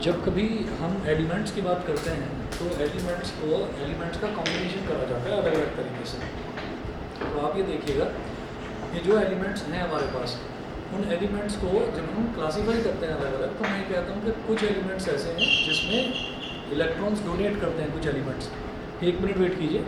जब कभी हम एलिमेंट्स की बात करते हैं तो एलिमेंट्स का कॉम्बिनेशन करा जाता है अलग अलग तरीके से। तो आप ये देखिएगा, ये जो एलिमेंट्स हैं हमारे पास, उन एलिमेंट्स को जब हम क्लासीफाई करते हैं अलग अलग, तो मैं कहता हूँ कि कुछ एलिमेंट्स ऐसे हैं जिसमें इलेक्ट्रॉन्स डोनेट करते हैं कुछ एलिमेंट्स। 1 मिनट वेट कीजिए।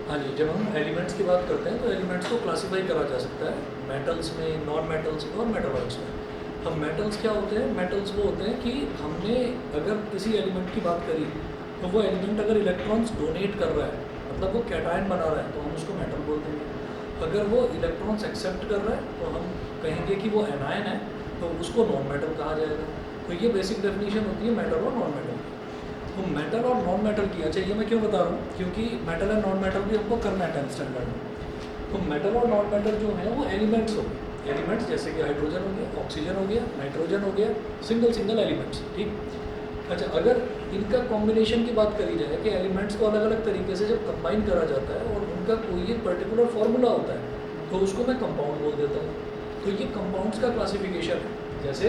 हाँ जी, जब हम एलिमेंट्स की बात करते हैं तो एलिमेंट्स को क्लासीफाई करा जा सकता है मेटल्स में, नॉन मेटल्स में और मेटलॉइड्स में। अब मेटल्स क्या होते हैं? मेटल्स वो होते हैं कि हमने अगर किसी एलिमेंट की बात करी तो वो एलिमेंट अगर इलेक्ट्रॉन्स डोनेट कर रहा है, मतलब वो कैटायन बना रहा है, तो हम उसको मेटल बोल देंगे। अगर वो इलेक्ट्रॉन्स एक्सेप्ट कर रहा है तो हम कहेंगे कि वो एनायन है, तो उसको नॉन मेटल कहा जाएगा। तो ये बेसिक डेफिनेशन होती है मेटल और नॉन मेटल की। तो मेटल और नॉन मेटल की, अच्छा ये मैं क्यों बता रहा हूँ, क्योंकि मेटल एंड नॉन मेटल भी हमको करना है 10th स्टैंडर्ड में। तो मेटल और नॉन मेटल जो है वो एलिमेंट्स हो गए। एलिमेंट्स जैसे कि हाइड्रोजन हो गया, ऑक्सीजन हो गया, नाइट्रोजन हो गया, सिंगल एलिमेंट्स, ठीक। अच्छा, अगर इनका कॉम्बिनेशन की बात करी जाए कि एलिमेंट्स को अलग अलग तरीके से जब कंबाइन करा जाता है और उनका कोई एक पर्टिकुलर फॉर्मूला होता है, तो उसको मैं कंपाउंड बोल देता हूँ। तो ये कंपाउंड्स का क्लासिफिकेशन है, जैसे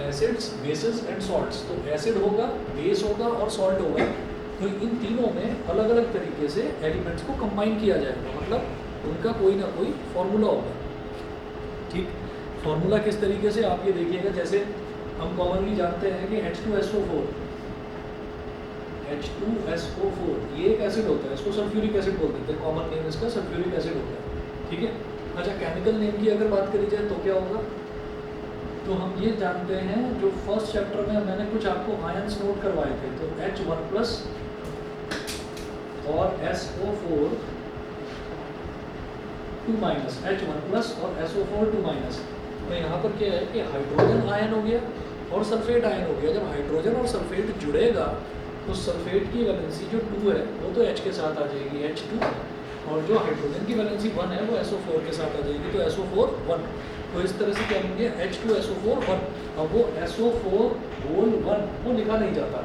एसिड्स, बेसिस एंड सॉल्ट्स। तो एसिड होगा, बेस होगा और सॉल्ट होगा। तो इन तीनों में अलग अलग तरीके से एलिमेंट्स को कंबाइन किया जाएगा, मतलब उनका कोई ना कोई फॉर्मूला होगा, ठीक। फॉर्मूला किस तरीके से, आप ये देखिएगा, जैसे हम कॉमनली जानते हैं कि H2SO4 ये एक एसिड होता है, इसको सल्फ्यूरिक एसिड बोल देते हैं, कॉमन नेम इसका सल्फ्यूरिक एसिड होता है, ठीक है। अच्छा, केमिकल नेम की अगर बात करी जाए तो क्या होगा, तो हम ये जानते हैं, जो फर्स्ट चैप्टर में मैंने कुछ आपको आयंस नोट करवाए थे, तो H1+ और SO4 2-, H1+ और SO4 2-। तो यहाँ पर क्या है कि हाइड्रोजन आयन हो गया और सल्फेट आयन हो गया। जब हाइड्रोजन और सल्फेट जुड़ेगा तो सल्फेट की वैलेंसी जो 2 है वो तो H के साथ आ जाएगी, H2, और जो हाइड्रोजन की वैलेंसी 1 है वो SO4 के साथ आ जाएगी, तो SO4 1। तो इस तरह से क्या लेंगे, H2SO4 1। अब वो SO4 1 वो लिखा नहीं जाता,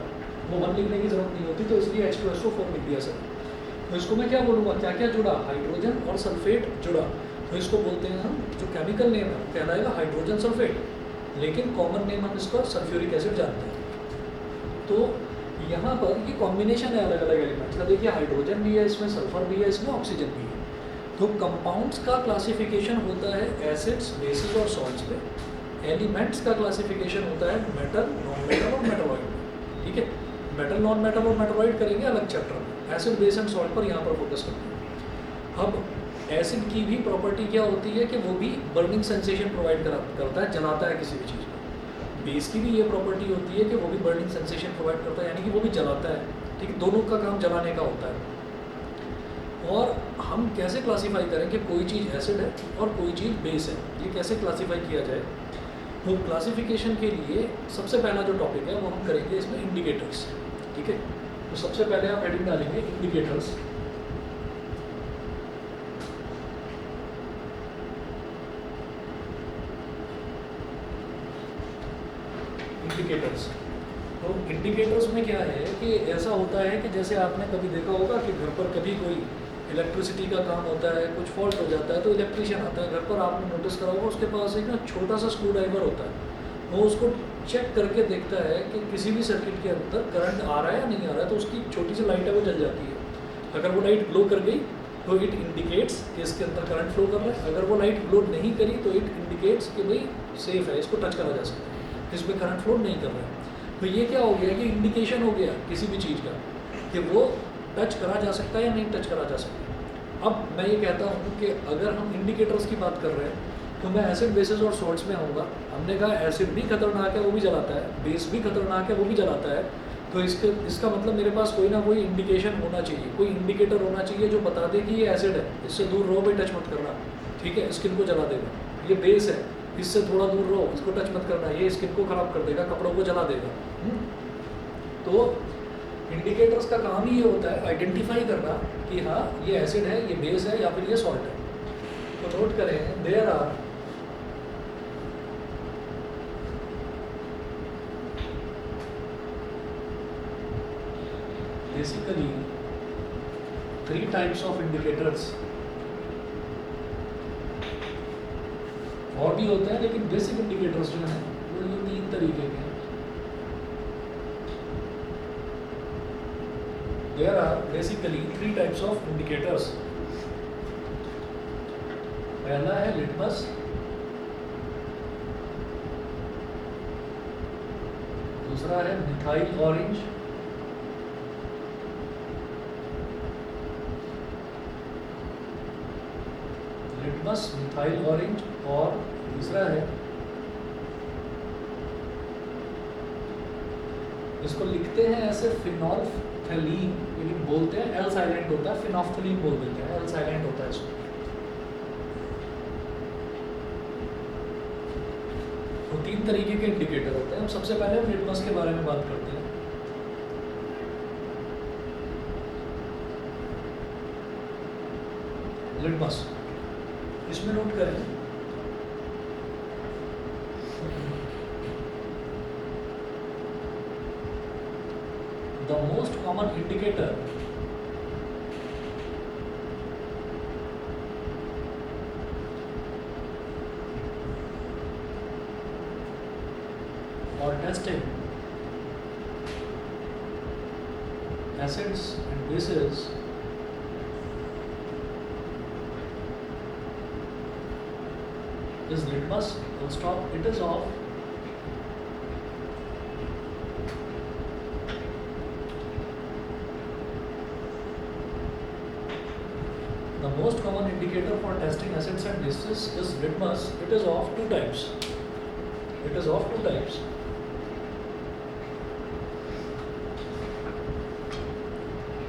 वो 1 लिखने की जरूरत नहीं होती, तो इसलिए H2SO4 लिख दिया सर। तो इसको मैं क्या बोलूँगा, क्या क्या जुड़ा, हाइड्रोजन और सल्फेट जुड़ा, तो इसको बोलते हैं हम, जो केमिकल नेम है कहलाएगा हाइड्रोजन सल्फेट, लेकिन कॉमन नेम हम इसका सल्फ्यूरिक एसिड जानते हैं। तो यहाँ पर ये कॉम्बिनेशन है अलग अलग एलिमेंट्स का। देखिए, हाइड्रोजन भी है इसमें, सल्फर भी है इसमें, ऑक्सीजन भी है। तो कंपाउंड्स का क्लासिफिकेशन होता है एसिड्स, बेसिस और सॉल्ट्स पे। एलिमेंट्स का क्लासिफिकेशन होता है मेटल, नॉन मेटल और मेटलॉइड में, ठीक है। मेटल, नॉन मेटल और मेटलॉइड करेंगे अलग चैप्टर में। एसिड, बेस एंड सॉल्ट पर यहाँ पर फोकस करते हैं। अब एसिड की भी प्रॉपर्टी क्या होती है कि वो भी बर्निंग सेंसेशन प्रोवाइड करता है, जलाता है किसी भी चीज़ को। बेस की भी ये प्रॉपर्टी होती है कि वो भी बर्निंग सेंसेशन प्रोवाइड करता है, यानी कि वो भी जलाता है, ठीक। दोनों का काम जलाने का होता है। और हम कैसे क्लासीफाई करें कि कोई चीज़ एसिड है और कोई चीज़ बेस है, ये कैसे क्लासीफाई किया जाए? तो क्लासिफिकेशन के लिए सबसे पहला जो टॉपिक है वो हम करेंगे इसमें इंडिकेटर्स, ठीक है। तो सबसे पहले आप हेडिंग डालेंगे इंडिकेटर्स। इंडिकेटर्स, तो इंडिकेटर्स में क्या है कि ऐसा होता है कि जैसे आपने कभी देखा होगा कि घर पर कभी कोई इलेक्ट्रिसिटी का काम होता है, कुछ फॉल्ट हो जाता है तो इलेक्ट्रीशियन आता है घर पर, आपने नोटिस करा होगा उसके पास एक ना छोटा सा स्क्रू ड्राइवर होता है। वो उसको चेक करके देखता है कि किसी भी सर्किट के अंदर करंट आ रहा है या नहीं आ रहा है, तो उसकी छोटी सी लाइट है वो जल जाती है। अगर वो लाइट ग्लो कर गई तो इट इंडिकेट्स कि इसके अंदर करंट फ्लो कर रहा है। अगर वो लाइट ग्लो नहीं करी तो इट इंडिकेट्स कि भाई सेफ है, इसको टच करा जा सकता है, इसमें करंट फ्लो नहीं कर रहा है। तो ये क्या हो गया कि इंडिकेशन हो गया किसी भी चीज़ का कि वो टच करा जा सकता है या नहीं टच करा जा सकता। अब मैं ये कहता हूँ कि अगर हम इंडिकेटर्स की बात कर रहे हैं तो मैं एसिड, बेसिस और सॉल्ट्स में आऊँगा। हमने कहा एसिड भी खतरनाक है, वो भी जलाता है, बेस भी खतरनाक है, वो भी जलाता है। तो इसका मतलब मेरे पास कोई ना कोई इंडिकेशन होना चाहिए, कोई इंडिकेटर होना चाहिए जो बता दे कि ये एसिड है, इससे दूर रहो भाई, टच मत करना, ठीक है, स्किन को जला देगा। ये बेस है, इससे थोड़ा दूर रहो, इसको टच मत करना, ये स्किन को खराब कर देगा, कपड़ों को जला देगा। तो इंडिकेटर्स का काम ही ये होता है आइडेंटिफाई करना कि हाँ ये एसिड है, ये बेस है या फिर ये सॉल्ट है। तो नोट करें there are basically 3 types of indicators. और भी होते हैं लेकिन बेसिक इंडिकेटर्स जो हैं वो ये 3 तरीके के हैं। There are basically 3 types of indicators. पहला है लिटमस, दूसरा है methyl orange, litmus methyl orange, और तीसरा है, इसको लिखते हैं ऐसे फिनोल्फथलीन, लेकिन बोलते हैं एल साइलेंट होता है, फिनोल्फथलीन बोल देते हैं, एल साइलेंट होता है इसको। तो 3 तरीके के इंडिकेटर होते हैं। हम सबसे पहले हम लिटमस के बारे में बात करते हैं। लिटमस, इसमें नोट करें the most common indicator for testing acids and bases is litmus. Full stop. It is of the most common indicator for testing acids and bases is litmus. It is of 2 types. It is of 2 types.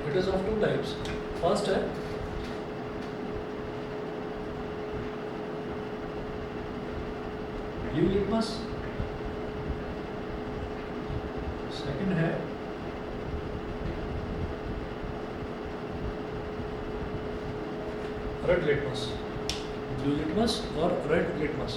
It is of 2 types. First है blue litmus. Second है red litmus, blue litmus और red litmus.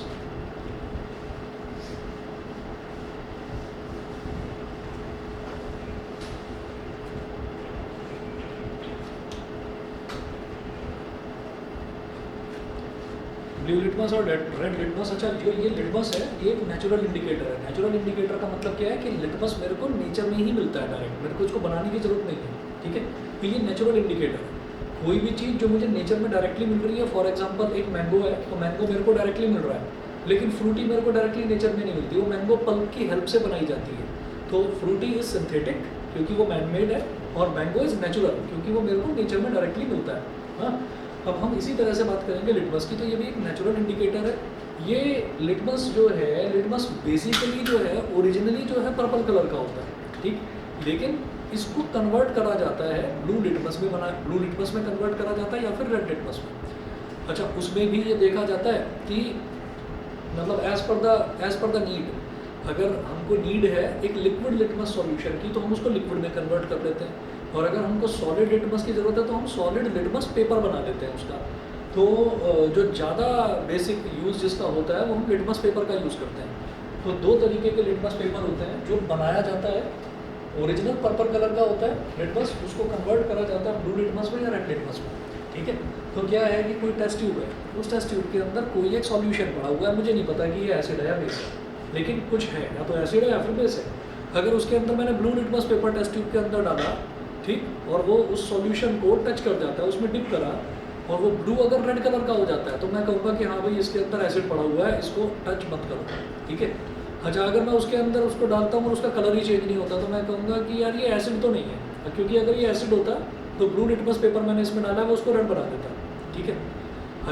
Blue litmus और red litmus. अच्छा, जो ये litmus है ये एक नेचुरल इंडिकेटर है। नेचुरल इंडिकेटर का मतलब क्या है कि लिटमस मेरे को नेचर में ही मिलता है डायरेक्ट, मेरे को इसको बनाने की जरूरत नहीं है। ठीक है, तो ये नेचुरल इंडिकेटर है। कोई भी चीज़ जो मुझे नेचर में डायरेक्टली मिल रही है, फॉर एग्जांपल एक मैंगो है तो मैंगो मेरे को डायरेक्टली मिल रहा है, लेकिन फ्रूटी मेरे को डायरेक्टली नेचर में नहीं मिलती, वो मैंगो पल्प की हेल्प से बनाई जाती है। तो फ्रूटी इज सिंथेटिक क्योंकि वो मैन मेड है, और मैंगो इज नेचुरल क्योंकि वो मेरे को नेचर में डायरेक्टली मिलता है। हाँ, अब हम इसी तरह से बात करेंगे लिटमस की। तो ये भी एक नेचुरल इंडिकेटर है। ये लिटमस जो है, लिटमस बेसिकली जो है ओरिजिनली जो है पर्पल कलर का होता है। ठीक, लेकिन इसको कन्वर्ट करा जाता है ब्लू लिटमस में, ब्लू लिटमस में कन्वर्ट करा जाता है या फिर रेड लिटमस में। अच्छा, उसमें भी ये देखा जाता है कि मतलब एज पर द नीड, अगर हमको नीड है एक लिक्विड लिटमस सॉल्यूशन की तो हम उसको लिक्विड में कन्वर्ट कर लेते हैं, और अगर हमको सॉलिड लिटमस की ज़रूरत है तो हम सॉलिड लिटमस पेपर बना लेते हैं उसका। तो जो ज़्यादा बेसिक यूज़ जिसका होता है वो हम लिटमस पेपर का यूज़ करते हैं। तो 2 तरीके के लिटमस पेपर होते हैं। जो बनाया जाता है ओरिजिनल पर्पल कलर का होता है लिटमस, उसको कन्वर्ट करा जाता है ब्लू लिटमस में या रेड लिटमस में। ठीक है, तो क्या है कि कोई टेस्ट ट्यूब है, उस टेस्ट ट्यूब के अंदर कोई एक सॉल्यूशन पड़ा हुआ है, मुझे नहीं पता कि ये एसिड है या बेस है, लेकिन कुछ है, या तो एसिड है या फिर बेस है। अगर उसके अंदर मैंने blue litmus paper test tube के अंदर डाला, ठीक, और वो उस सॉल्यूशन को टच कर जाता है, उसमें डिप करा, और वो ब्लू अगर रेड कलर का हो जाता है तो मैं कहूँगा कि हाँ भाई इसके अंदर एसिड पड़ा हुआ है, इसको टच मत करो। ठीक है, अच्छा, अगर मैं उसके अंदर उसको डालता हूँ और उसका कलर ही चेंज नहीं होता तो मैं कहूँगा कि यार ये एसिड तो नहीं है, क्योंकि अगर ये एसिड होता तो ब्लू लिटमस पेपर मैंने इसमें डाला है वो उसको रेड बना देता। ठीक है,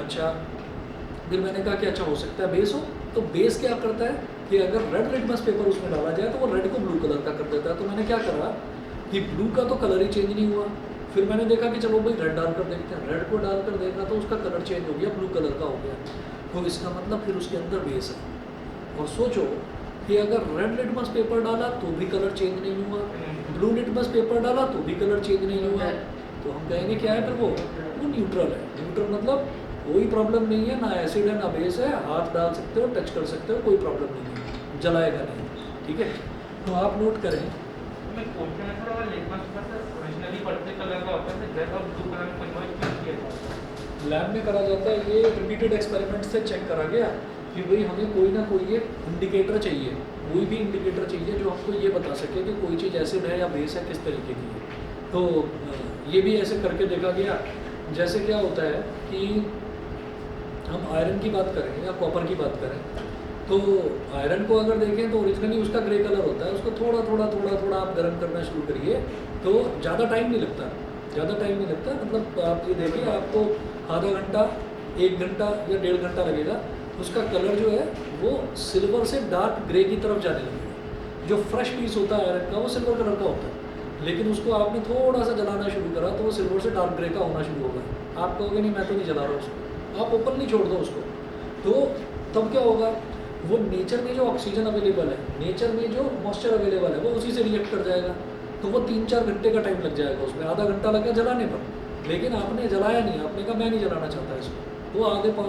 अच्छा, फिर मैंने कहा कि अच्छा हो सकता है बेस हो, तो बेस क्या करता है कि अगर रेड लिटमस पेपर उसमें डाला जाए तो वो रेड को ब्लू कलर का कर देता है। तो मैंने क्या करा कि ब्लू का तो कलर ही चेंज नहीं हुआ, फिर मैंने देखा कि चलो भाई रेड डालकर देखते हैं, रेड को डालकर देखा तो उसका कलर चेंज हो गया, ब्लू कलर का हो गया। तो इसका मतलब फिर उसके अंदर बेस है। और सोचो कि अगर रेड लिटमस पेपर डाला तो भी कलर चेंज नहीं हुआ, ब्लू लिटमस पेपर डाला तो भी कलर चेंज नहीं हुआ, तो हम कहेंगे क्या है फिर वो न्यूट्रल है। न्यूट्रल मतलब कोई प्रॉब्लम नहीं है, ना एसिड है ना बेस है, हाथ डाल सकते हो, टच कर सकते हो, कोई प्रॉब्लम नहीं है, जलाएगा नहीं। ठीक है, तो आप नोट करें। मैं क्वेश्चन है थोड़ा लिटमस पेपर से ओरिजिनली पर्पल कलर का होता है, फिर रेड और ब्लू कलर में कन्वर्ट क्यों किया जाता है? लैब में करा जाता है, ये रिपीटेड एक्सपेरिमेंट से चेक करा गया कि भाई हमें कोई ना कोई एक इंडिकेटर चाहिए, कोई भी इंडिकेटर चाहिए जो हमको ये बता सके कि कोई चीज़ एसिड है या बेस है, किस तरीके की है। तो ये भी ऐसे करके देखा गया। जैसे क्या होता है कि हम आयरन की बात करें या कॉपर की बात करें, तो आयरन को अगर देखें तो ओरिजिनली उसका ग्रे कलर होता है, उसको थोड़ा थोड़ा थोड़ा थोड़ा आप गर्म करना शुरू करिए तो ज़्यादा टाइम नहीं लगता, ज़्यादा टाइम नहीं लगता। मतलब आप ये देखिए, आपको आधा घंटा, 1 घंटा या 1.5 घंटा लगेगा, उसका कलर जो है वो सिल्वर से डार्क ग्रे की तरफ जाने लगेगा। जो फ्रेश पीस होता है आयरन का वो सिल्वर कलर का होता है, लेकिन उसको आपने थोड़ा सा जलाना शुरू करा तो वो सिल्वर से डार्क ग्रे का होना शुरू होगा। आप कहोगे नहीं मैं तो नहीं जला रहा उसको, आप ओपन नहीं छोड़ दो उसको, तो तब क्या होगा, वो नेचर में जो ऑक्सीजन अवेलेबल है, नेचर में जो मॉइस्चर अवेलेबल है, वो उसी से रिएक्ट कर जाएगा। तो वो 3-4 घंटे का टाइम लग जाएगा उसमें, आधा घंटा लगा जलाने पर, लेकिन आपने जलाया नहीं, आपने कहा मैं नहीं जलाना चाहता इसको, तो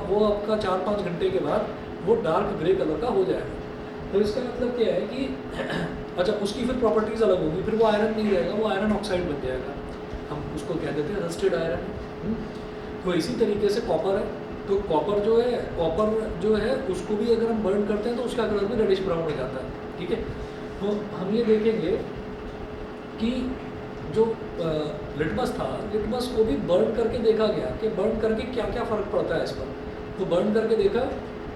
वो आपका 4-5 घंटे के बाद वो डार्क ग्रे कलर का हो जाएगा। तो इसका मतलब क्या है कि अच्छा, उसकी फिर प्रॉपर्टीज़ अलग होगी, फिर वो आयरन नहीं रहेगा, वो आयरन ऑक्साइड बन जाएगा, हम उसको कह देते हैं रस्टेड आयरन। तो इसी तरीके से कॉपर है, तो कॉपर जो है उसको भी अगर हम बर्न करते हैं तो उसका कलर भी रेडिश ब्राउन हो जाता है। ठीक है, तो हम ये देखेंगे कि जो लिटमस था, लिटमस को भी बर्न करके देखा गया कि बर्न करके क्या क्या फ़र्क पड़ता है इस पर। तो बर्न करके देखा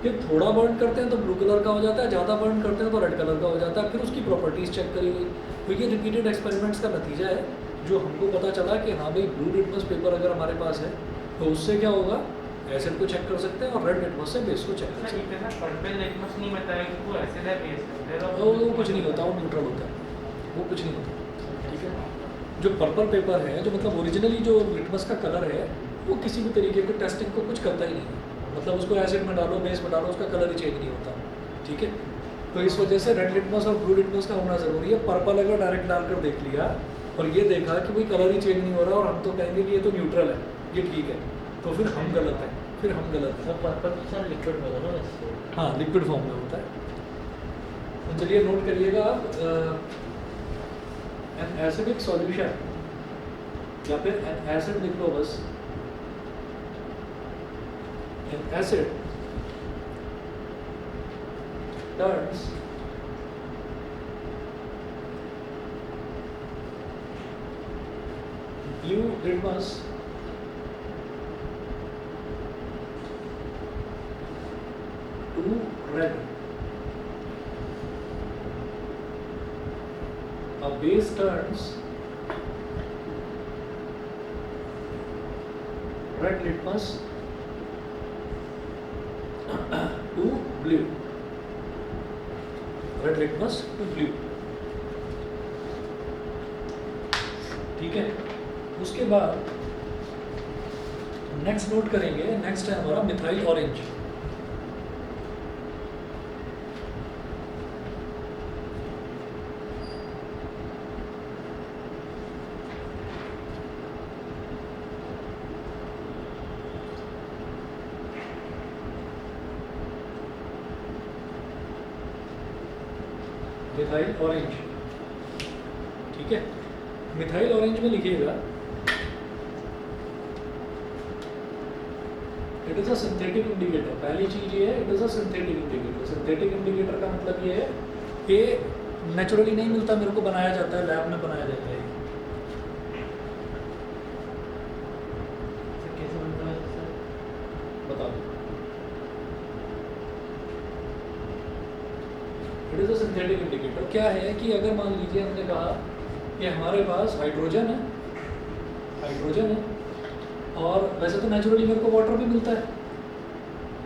कि थोड़ा बर्न करते हैं तो ब्लू कलर का हो जाता है, ज़्यादा बर्न करते हैं तो रेड कलर का हो जाता है। फिर उसकी प्रॉपर्टीज़ चेक करी गई, तो ये रिपीटेड एक्सपेरिमेंट्स का नतीजा है जो हमको पता चला कि हाँ भाई, ब्लू लिटमस पेपर अगर हमारे पास है तो उससे क्या होगा, एसिड को चेक कर सकते हैं और रेड लिटमस से बेस को चेक कर सकते हैं। पर्पल लिटमस नहीं बताया कि वो एसिड है बेस है, वो कुछ नहीं होता, वो न्यूट्रल होता है, वो कुछ नहीं होता। ठीक है, जो पर्पल पेपर है, जो मतलब ओरिजिनली जो लिटमस का कलर है, वो किसी भी तरीके की टेस्टिंग को कुछ करता ही नहीं है, मतलब उसको एसिड में डालो, बेस में डालो, उसका कलर ही चेंज नहीं होता। ठीक है, तो इस वजह से रेड लिटमस और ब्लू लिटमस का होना ज़रूरी है। पर्पल अगर डायरेक्ट डालकर देख लिया और ये देखा कि भाई कलर ही चेंज नहीं हो रहा और हम तो कहेंगे कि ये तो न्यूट्रल है, ये ठीक है, तो फिर हम गलत हैं, फिर हम गलत हैं। पर्पल सर लिक्विड में होगा ना वैसे? हाँ, लिक्विड फॉर्म में होता है। तो चलिए नोट करिएगा आप, एन एसिडिक सॉल्यूशन या फिर एन एसिड लिख लो बस, N asset turns blue litmus to red. A base turns red litmus to blue. Red litmus to blue. ठीक है, उसके बाद नेक्स्ट नोट करेंगे, नेक्स्ट है हमारा मिथाइल ऑरेंज। मिथाइल ऑरेंज, ठीक है, मिथाइल ऑरेंज में लिखिएगा it is a synthetic indicator. पहली चीज़ ये है, it is a synthetic indicator. Synthetic indicator का मतलब ये है कि नेचुरली नहीं मिलता, मेरे को बनाया जाता है, लैब में बनाया जाता है। कैसे बनता है सर? बता दो। It is a synthetic indicator. क्या है कि अगर मान लीजिए हमने कहा कि हमारे पास हाइड्रोजन है, हाइड्रोजन है, और वैसे तो नेचुरली मेरे को वाटर भी मिलता है,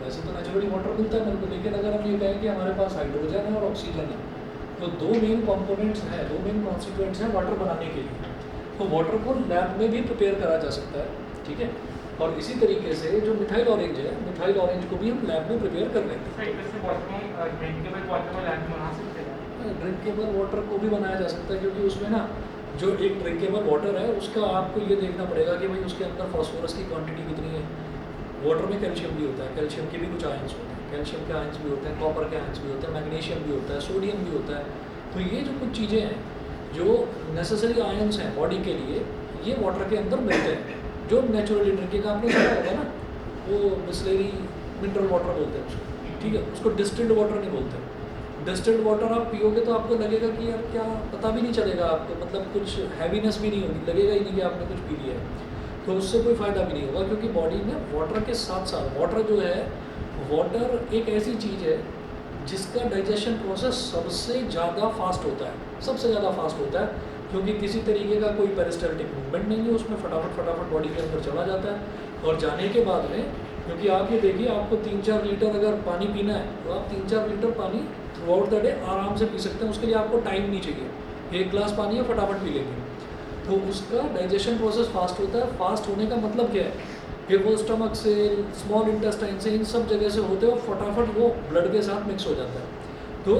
वैसे तो नेचुरली वाटर मिलता है मेरे को, लेकिन अगर हम ये कहें कि हमारे पास हाइड्रोजन है और ऑक्सीजन है, तो दो मेन कंपोनेंट्स हैं, दो मेन कॉन्स्टिट्यूएंट्स हैं वाटर बनाने के लिए। तो वाटर को लैब में भी प्रिपेयर करा जा सकता है, ठीक है। और इसी तरीके से जो मिथाइल ऑरेंज है, मिथाइल ऑरेंज को भी हम लैब में प्रिपेयर कर लेते हैं। ड्रिंकेबल वाटर को भी बनाया जा सकता है, क्योंकि उसमें ना जो एक ड्रिंकेबल वाटर है उसका आपको ये देखना पड़ेगा कि भाई उसके अंदर फॉस्फोरस की क्वांटिटी कितनी है। वाटर में कैल्शियम भी होता है, कैल्शियम के भी कुछ आयंस होते हैं, कैल्शियम के आयंस भी होते हैं, कॉपर के आयंस भी होते हैं, मैग्नीशियम भी होता है, सोडियम भी होता है। तो ये जो कुछ चीज़ें हैं जो नेसेसरी आयंस हैं बॉडी के लिए, ये वाटर के अंदर मिलते हैं। जो नेचुरली ड्रिंकिंग आपने सुना होगा ना, वो बिस्लेरी मिनरल वाटर बोलते हैं उसको, ठीक है, उसको डिस्टिल्ड वाटर नहीं बोलते। डिस्टिल्ड वाटर आप पियोगे तो आपको लगेगा कि यार क्या, पता भी नहीं चलेगा आपको, मतलब कुछ हैवीनेस भी नहीं होगी, लगेगा ही नहीं कि आपने कुछ पी लिया है। तो उससे कोई फ़ायदा भी नहीं होगा, क्योंकि बॉडी में वाटर के साथ साथ, वाटर जो है, वाटर एक ऐसी चीज़ है जिसका डाइजेशन प्रोसेस सबसे ज़्यादा फास्ट होता है, सबसे ज़्यादा फास्ट होता है, क्योंकि किसी तरीके का कोई पेरिस्टाल्टिक मूवमेंट नहीं है उसमें, फटाफट बॉडी के अंदर चला जाता है। और जाने के बाद में, क्योंकि आप ये देखिए, आपको 3-4 लीटर अगर पानी पीना है तो आप 3-4 लीटर पानी थ्रू आउट द डे आराम से पी सकते हैं। उसके लिए आपको टाइम नहीं चाहिए, 1 ग्लास पानी है फटाफट पी लेंगे। तो उसका डाइजेशन प्रोसेस फास्ट होता है। फास्ट होने का मतलब क्या है कि वो स्टमक से, स्मॉल इंटेस्टाइन से, इन सब जगह से होते हुए फटाफट वो ब्लड के साथ मिक्स हो जाता है। तो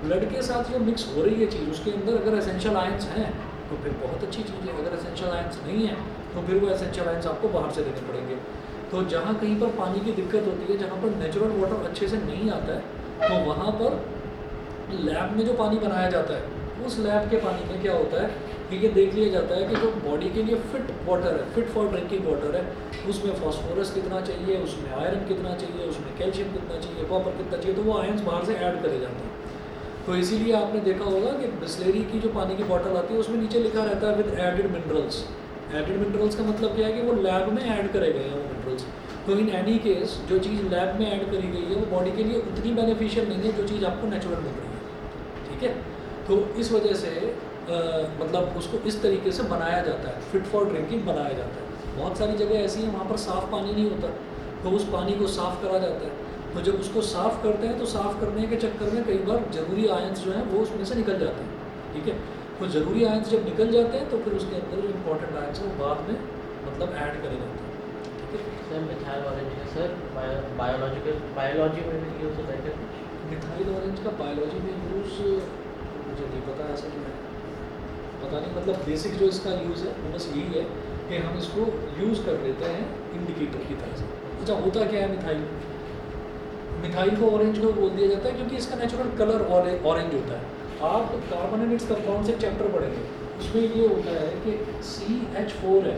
ब्लड के साथ जो मिक्स हो रही है चीज़, उसके अंदर अगर एसेंशियल आयंस हैं तो फिर बहुत अच्छी चीज़ है, अगर एसेंशियल आयंस नहीं है तो फिर वो एसेंशियल आयंस आपको बाहर से देने पड़ेंगे। तो जहाँ कहीं पर पानी की दिक्कत होती है, जहाँ पर नेचुरल वाटर अच्छे से नहीं आता है, तो वहाँ पर लैब में जो पानी बनाया जाता है, उस लैब के पानी में क्या होता है कि ये देख लिया जाता है कि जो बॉडी के लिए फिट वाटर है, फिट फॉर ड्रिंकिंग वाटर है, उसमें फॉस्फोरस कितना चाहिए, उसमें आयरन कितना चाहिए, उसमें कैल्शियम कितना चाहिए, कॉपर कितना चाहिए, तो वो आयंस बाहर से ऐड करे जाते हैं। तो इसीलिए आपने देखा होगा कि बिस्लेरी की जो पानी की बॉटल आती है उसमें नीचे लिखा रहता है with added minerals. Added minerals का मतलब क्या है कि वो लैब में ऐड करे गए हैं वो मिनरल्स। तो इन एनी केस जो चीज़ लैब में ऐड करी गई है वो बॉडी के लिए उतनी बेनिफिशियल नहीं है जो चीज़ आपको नेचुरल मिल रही है, ठीक है। तो इस वजह से मतलब उसको इस तरीके से बनाया जाता है, फिट फॉर ड्रिंकिंग बनाया जाता है। बहुत सारी जगह ऐसी हैं वहाँ पर साफ़ पानी नहीं होता, तो उस पानी को साफ़ करा जाता है। तो जब उसको साफ़ करते हैं तो साफ़ करने के चक्कर में कई बार ज़रूरी आयंस जो हैं वो उसमें से निकल जाते हैं, ठीक है। तो ज़रूरी आयंस जब निकल जाते हैं तो फिर उसके अंदर जो इम्पोर्टेंट आयंस हैं वो बाद में मतलब ऐड करे जाते हैं, ठीक है। सर मिथाइल ऑरेंज का सर बायोलॉजी में भी यूज़ होता है क्या? मिथाइल ऑरेंज का बायोलॉजी में यूज़ मुझे नहीं पता, ऐसा कि पता नहीं, मतलब बेसिक जो इसका यूज़ है वो बस यही है कि हम इसको यूज़ कर लेते हैं इंडिकेटर की तरह से। अच्छा, होता क्या है मिथाइल, मिथाइल को ऑरेंज को बोल दिया जाता है क्योंकि इसका नेचुरल कलर ऑरेंज होता है। आप कार्बन एंड इट्स कंपाउंड से चैप्टर पढ़ेंगे, उसमें ये होता है कि CH4 है,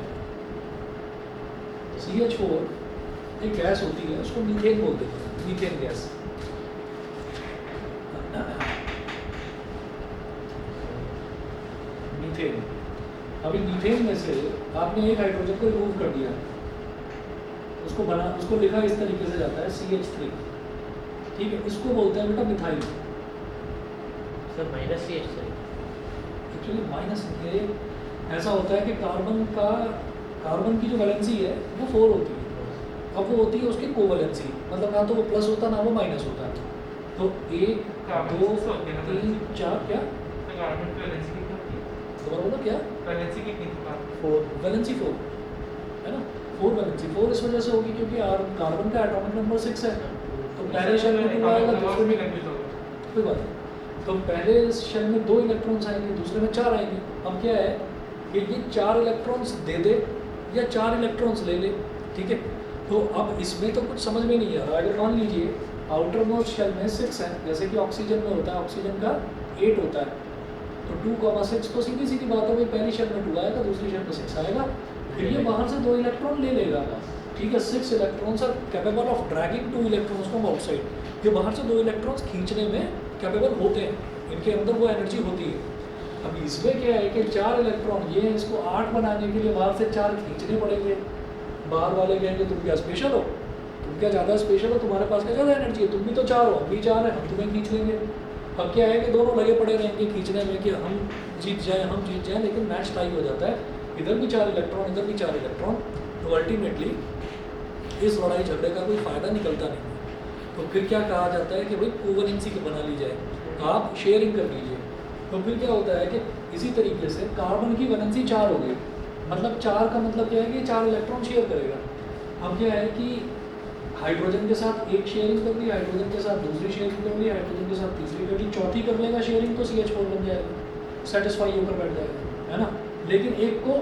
CH4 एक गैस होती है, उसको मीथेन बोलते हैं, मीथेन गैस। मीथेन, अभी मीथेन में से आपने एक हाइड्रोजन को रिमूव कर दिया, उसको लिखा इस तरीके से जाता है CH3, ठीक है। इसको बोलते हैं बेटा methyl. Sir -CH sir actually minus ये ऐसा होता है कि कार्बन की जो वैलेंसी है वो 4 होती है, अब वो होती है उसकी कोवैलेंसी, मतलब ना तो वो प्लस होता ना वो माइनस होता है। तो 1 2 3 4 क्या कार्बन की वैलेंसी कितनी होती है? दोबारा बोलो क्या? वैलेंसी कितनी थी कार्बन? 4 वैलेंसी 4 है ना, 4 वैलेंसी 4 इस वजह से होगी क्योंकि कार्बन का एटॉमिक नंबर 6 है, तो पहले शेल में 2 आएगा, दूसरे में कोई बात नहीं, तो पहले शेल में 2 इलेक्ट्रॉन्स आएंगे, दूसरे में 4 आएंगे। अब क्या है कि ये 4 इलेक्ट्रॉन्स दे दे या 4 इलेक्ट्रॉन्स ले ले, ठीक है। तो अब इसमें तो कुछ समझ में नहीं आ रहा। अगर मान लीजिए आउटर मोस्ट शेल में 6 है, जैसे कि ऑक्सीजन में होता है, ऑक्सीजन का 8 होता है, तो 2,6 तो सीधी सीधी बात है भाई, पहली शेल में 2 आएगा, दूसरी शेल में 6 आएगा, फिर ये बाहर से 2 इलेक्ट्रॉन ले लेगा, ठीक है। 6 electrons are capable of dragging 2 electrons from outside. ये बाहर से 2 इलेक्ट्रॉन्स खींचने में कैपेबल होते हैं, इनके अंदर वो एनर्जी होती है। अब इसमें क्या है कि 4 इलेक्ट्रॉन ये इसको 8 बनाने के लिए बाहर से 4 खींचने पड़ेंगे। बाहर वाले कहेंगे तुम क्या स्पेशल हो, तुम क्या ज़्यादा स्पेशल हो, तुम्हारे पास क्या ज़्यादा एनर्जी है, तुम भी तो 4 हो, हम भी 4 हैं, हम तुम्हें खींच लेंगे। अब क्या है कि दोनों लगे पड़े रहेंगे खींचने में कि हम जीत जाएं, लेकिन मैच टाई हो जाता है, इधर भी 4 इलेक्ट्रॉन, इधर भी 4 इलेक्ट्रॉन, तो अल्टीमेटली इस लड़ाई झगड़े का कोई फ़ायदा निकलता नहीं है। तो फिर क्या कहा जाता है कि भाई कोवैलेंसी बना ली जाए, आप शेयरिंग कर लीजिए। तो फिर क्या होता है कि इसी तरीके से कार्बन की वैलेंसी 4 हो गई, मतलब 4 का मतलब क्या है कि 4 इलेक्ट्रॉन शेयर करेगा। अब क्या है कि हाइड्रोजन के साथ एक शेयरिंग कर ली, हाइड्रोजन के साथ दूसरी शेयरिंग कर ली, हाइड्रोजन के साथ तीसरी कर ली, चौथी कर लेगा शेयरिंग तो CH4 बन जाएगा, सेटिस्फाई होकर बैठ जाएगा, है ना। लेकिन एक को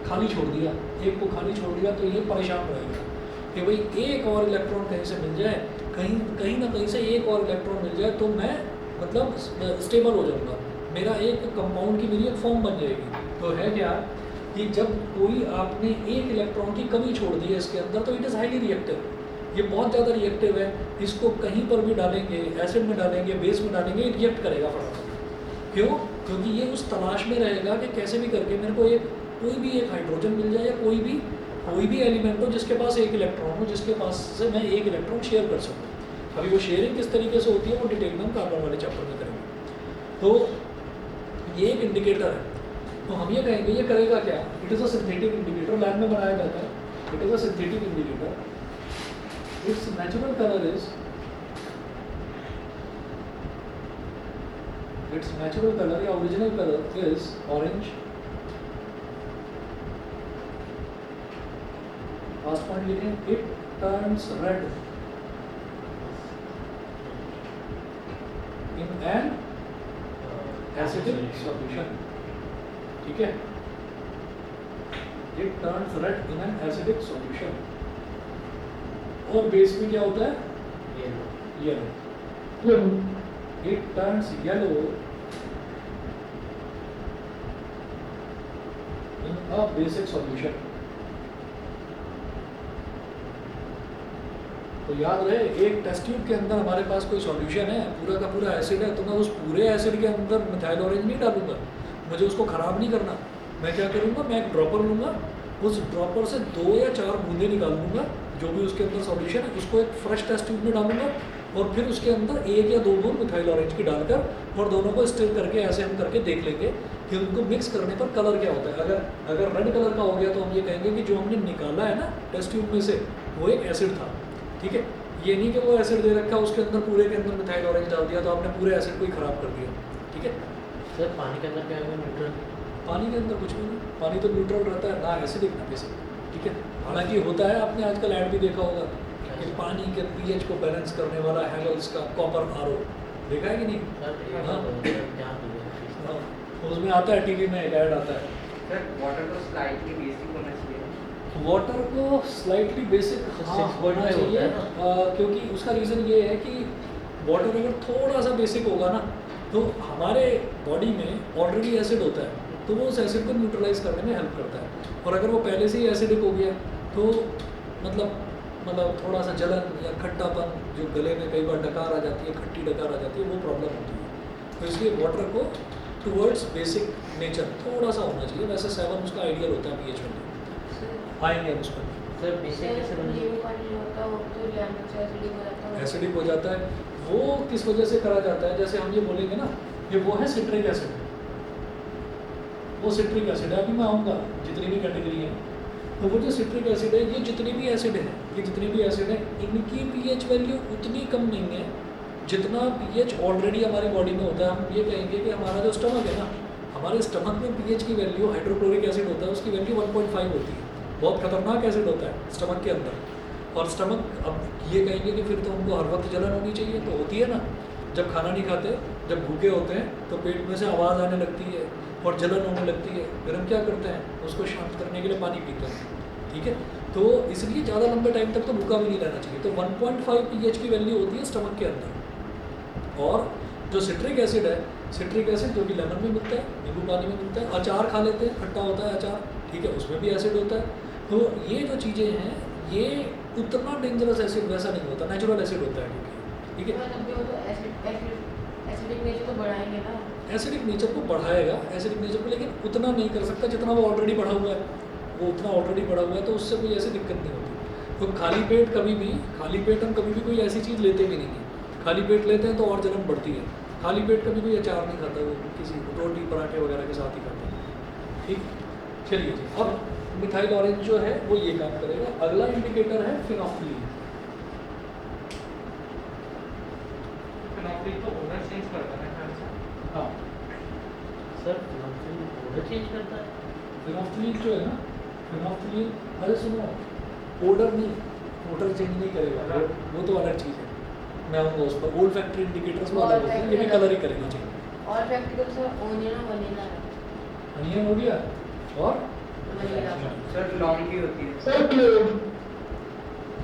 खाली छोड़ दिया, एक को खाली छोड़ दिया, तो ये परेशान रहेगा कि भाई एक और इलेक्ट्रॉन कहीं से मिल जाए, कहीं ना कहीं से एक और इलेक्ट्रॉन मिल जाए तो मैं मतलब स्टेबल हो जाऊंगा, मेरा एक कंपाउंड की मेरी एक फॉर्म बन जाएगी। तो है क्या कि जब कोई आपने एक इलेक्ट्रॉन की कमी छोड़ दी है इसके अंदर, तो इट इज़ हाईली रिएक्टिव, ये बहुत ज़्यादा रिएक्टिव है। इसको कहीं पर भी डालेंगे, एसिड में डालेंगे, बेस में डालेंगे, रिएक्ट करेगा फटाफट। क्यों? क्योंकि ये उस तलाश में रहेगा कि कैसे भी करके मेरे को कोई भी एक हाइड्रोजन मिल जाए, या कोई भी एलिमेंट हो जिसके पास एक इलेक्ट्रॉन हो, जिसके पास से मैं एक इलेक्ट्रॉन शेयर कर सकूँ। अभी वो शेयरिंग किस तरीके से होती है वो डिटेल में हम कार्बन वाले चैप्टर में करेंगे। तो ये एक इंडिकेटर है, तो हम ये कहेंगे ये करेगा क्या, it is a synthetic indicator, lab में बनाया जाता है, it is a synthetic indicator. Its natural colour is या original colour is orange. Last point लिखें, it turns red in an acidic solution. ठीक है, it turns red in an acidic solution. और base में क्या होता है, yellow. It turns yellow in a basic solution. तो याद रहे, एक टेस्ट ट्यूब के अंदर हमारे पास कोई सॉल्यूशन है, पूरा का पूरा एसिड है, तो मैं उस पूरे एसिड के अंदर मिथाइल ऑरेंज नहीं डालूंगा, मुझे उसको ख़राब नहीं करना। मैं क्या करूँगा, मैं एक ड्रॉपर लूँगा, उस ड्रॉपर से 2 या 4 बूंदें निकाल लूँगा, जो भी उसके अंदर सॉल्यूशन है उसको एक फ्रेश टेस्ट ट्यूब में डालूंगा, और फिर उसके अंदर 1 या 2 बूंद मिथाइल ऑरेंज की डालकर, और दोनों को स्टिर करके ऐसे हम करके देख लेंगे कि उनको मिक्स करने पर कलर क्या होता है। अगर रेड कलर का हो गया तो हम ये कहेंगे कि जो हमने निकाला है ना टेस्ट ट्यूब में से, वो एक एसिड था। ठीक है, ये नहीं कि वो एसिड दे रखा उसके अंदर पूरे के अंदर मिथाइल ऑरेंज डाल दिया तो आपने पूरे एसिड को ही खराब कर दिया। ठीक है सर, पानी के अंदर क्या है, न्यूट्रल? पानी के अंदर कुछ भी नहीं, पानी तो न्यूट्रल रहता है, ना एसिडिक ना बेसिक। ठीक है, हालांकि होता है, आपने आजकल ऐड भी देखा होगा कि पानी के पीएच को बैलेंस करने वाला हैवेल्स का कॉपर आरओ, देखा है कि नहीं? हाँ, हाँ, उसमें आता है, टीवी में एक ऐड आता है। सर, वाटर को स्लाइटली बेसिक होना चाहिए। वाटर को स्लाइटली बेसिक होना चाहिए, क्योंकि उसका रीज़न ये है कि वाटर अगर थोड़ा सा बेसिक होगा ना, तो हमारे बॉडी में ऑलरेडी एसिड होता है, तो वो उस एसिड को न्यूट्रलाइज करने में हेल्प करता है। और अगर वो पहले से ही एसिडिक हो गया तो मतलब थोड़ा सा जलन या खट्टापन, जो गले में कई बार डकार आ जाती है, खट्टी डकार आ जाती है, वो प्रॉब्लम होती है। तो इसलिए वाटर को टूवर्ड्स बेसिक नेचर थोड़ा सा होना चाहिए। वैसे 7 उसका आइडियल होता है पीएच में, आएंगे हम उसको। सर, बेसिक कैसे बनेगा? एसिडिक हो जाता है, वो किस वजह से करा जाता है, जैसे हम ये बोलेंगे ना, ये वो है सिट्रिक एसिड, वो सिट्रिक एसिड है। अभी मैं आऊँगा जितनी भी कैटेगरी है, तो वो जो सिट्रिक एसिड है, ये जितने भी एसिड हैं, इनकी पीएच वैल्यू उतनी कम नहीं है जितना पीएच ऑलरेडी हमारी बॉडी में होता है। हम ये कहेंगे कि हमारा जो स्टमक है ना, हमारे स्टमक में पीएच की वैल्यू, हाइड्रोक्लोरिक एसिड होता है, उसकी वैल्यू 1.5 होती है। बहुत खतरनाक एसिड होता है स्टमक के अंदर। और स्टमक, अब ये कहेंगे कि फिर तो हमको हर वक्त जलन होनी चाहिए, तो होती है ना, जब खाना नहीं खाते, जब भूखे होते हैं, तो पेट में से आवाज़ आने लगती है और जलन होने लगती है। फिर हम क्या करते हैं, उसको शांत करने के लिए पानी पीते हैं। ठीक है, तो इसलिए ज़्यादा लंबे टाइम तक तो भूखा भी नहीं रहना चाहिए। तो 1.5 पीएच की वैल्यू होती है स्टमक के अंदर। और जो सिट्रिक एसिड है, सिट्रिक एसिड जो कि लेमन में मिलता है, नींबू पानी में मिलता है, अचार खा लेते हैं, खट्टा होता है अचार, ठीक है, उसमें भी एसिड होता है। तो ये जो चीज़ें हैं, ये उतना डेंजरस एसिड वैसा नहीं होता, नेचुरल एसिड होता है क्योंकि। ठीक है, एसिडिक नेचर तो बढ़ाएंगे ना, एसिडिक नेचर को बढ़ाएगा, एसिडिक नेचर को, लेकिन उतना नहीं कर सकता जितना वो ऑलरेडी बढ़ा हुआ है। वो उतना ऑलरेडी बढ़ा हुआ है, तो उससे कोई ऐसी दिक्कत नहीं होती। तो खाली पेट हम कभी भी कोई ऐसी चीज़ लेते भी नहीं है। खाली पेट लेते हैं तो और जलन बढ़ती है। खाली पेट कभी कोई अचार नहीं खाता, वो किसी रोटी पराठे वगैरह के साथ ही खाता है। ठीक, चलिए जी, अब मिथाइल ऑरेंज जो है वो ये काम करेगा। अगला इंडिकेटर है फिनोफ्थलीन। फिनोफ्थलीन तो ओडर चेंज करता है ख्याल से। हाँ सर, ओडर चेंज करता है? फिनोफ्थलीन जो है ना, फिनोफ्थलीन, अरे सुनो, ओडर नहीं, ओडर चेंज नहीं करेगा, वो तो अलग चीज़ है, मैं आऊँगा उस पर। ओल्ड फैक्ट्री इंडिकेटर्स वो अलग होते हैं, ये भी कलर ही करेंगे चाहिए। और प्रैक्टिकल से ओनियन वनीला है। अनियन हो गया, और वनीला। सर लॉन्ग की होती है। Sir clove.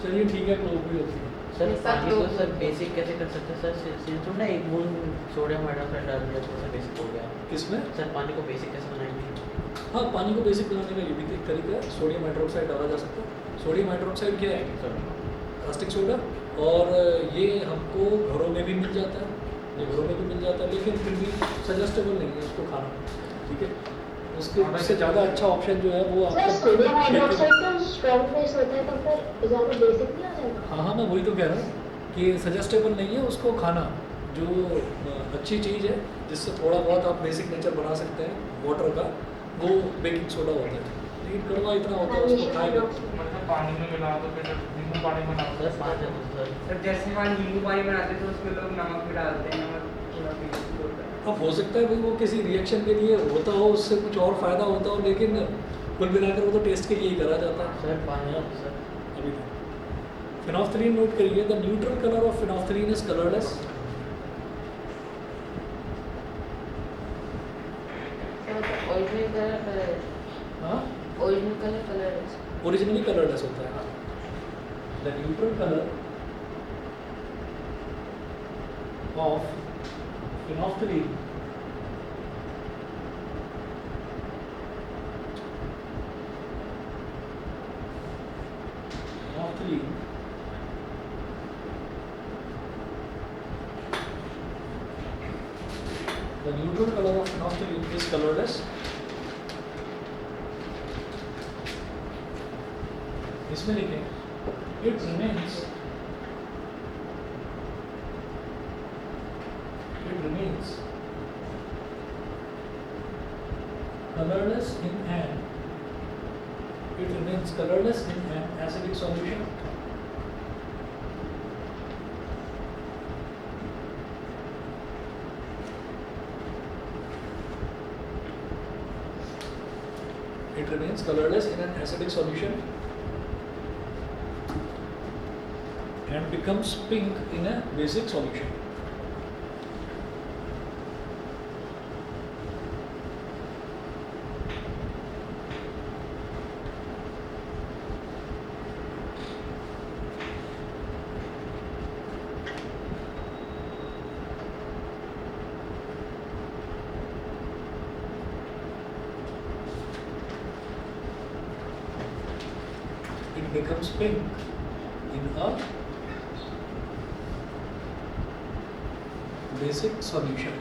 चलिए ठीक है, क्लोव भी होती है। सर इसका पानी तो- को सर बेसिक कैसे कर सकते हैं सर? सिंस हमने एक बूंद सोडियम हाइड्रोक्साइड डाल दिया तो सर बेसिक हो गया। किसमें? सर पानी को बेसिक कैसे बनाएंगे? हाँ, पानी को बेसिक बनाने का ये भी एक तरीका है, सोडियम हाइड्रोक्साइड डाला जा सकता है। सोडियम हाइड्रोक्साइड क्या है? Sir caustic soda. और ये हमको घरों में भी मिल जाता है, ये घरों में भी मिल जाता है, लेकिन फिर भी सजेस्टेबल नहीं है उसको खाना, ठीक है। उससे ज़्यादा अच्छा ऑप्शन जो है वो सर सोडियम हाइड्रोक्साइड का स्ट्रॉन्ग बेस होता है तो फिर ज़्यादा बेसिक नहीं आ जाएगा? हाँ हाँ, मैं वही तो कह रहा हूँ कि सजेस्टेबल नहीं है उसको खाना। जो अच्छी चीज़ है जिससे थोड़ा बहुत आप बेसिक नेचर बना सकते हैं वाटर का, वो बेकिंग सोडा होता है, लेकिन कड़वा इतना होता है उसको खाएंगे। मतलब पानी में मिला दो, फिर नींबू पानी बना दो। सर पाँच सर सर जैसे हाँ नींबू पानी बनाते हैं तो उसमें लोग नमक भी डालते हैं, नमक थोड़ा टेस्ट होता है। अब हो सकता है भाई वो किसी रिएक्शन के लिए होता हो, उससे कुछ और फ़ायदा होता हो, लेकिन कुल मिलाकर वो तो टेस्ट के लिए ही करा जाता है। सर पानी सर अभी फिनोफ्थलीन नोट करिए, the neutral colour of phenolphthalein is colourless. Original colour colour हाँ, original colour colour originally colourless होता है। The neutral colour of phenolphthalein the neutral color of phenolphthalein is colorless. इसमें लिखें it remains colorless in an acidic solution. It remains colorless in an acidic solution and becomes pink in a basic solution. It becomes pink in a basic solution.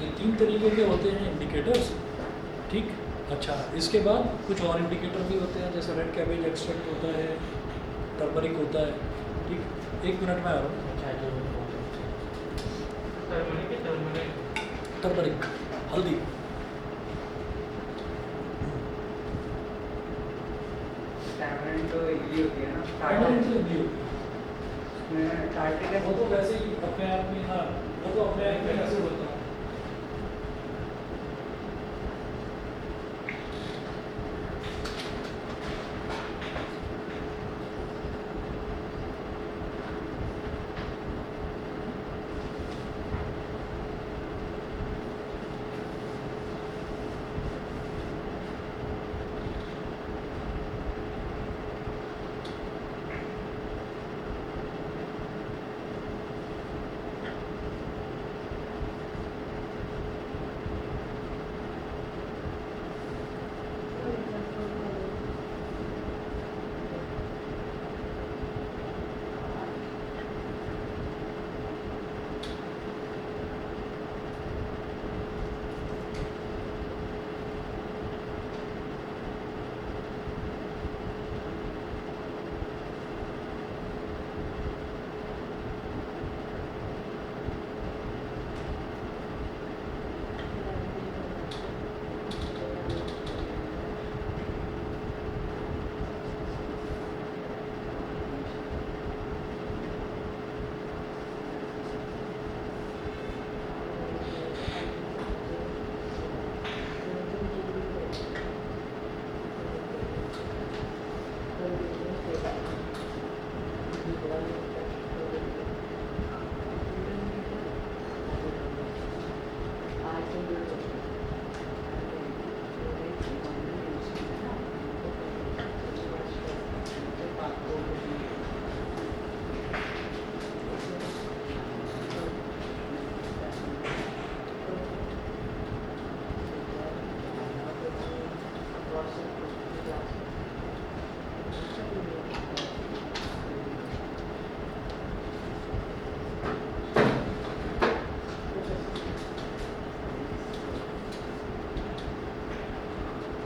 ये तीन तरीके के होते हैं indicators, ठीक। अच्छा, इसके बाद कुछ और इंडिकेटर भी होते हैं, जैसे रेड कैबेज एक्सट्रैक्ट होता है, टर्मरिक होता है, ठीक। एक मिनट में आ रहा हूँ। टर्मरिक, हल्दी, टैमरिन तो इडली होती है ना, टर्मरिक तो हल्दी होती है। उसमें टार्टिक वो तो वैसे ही अपने आप में, हाँ, वो तो अपने आप में ऐसे होता है।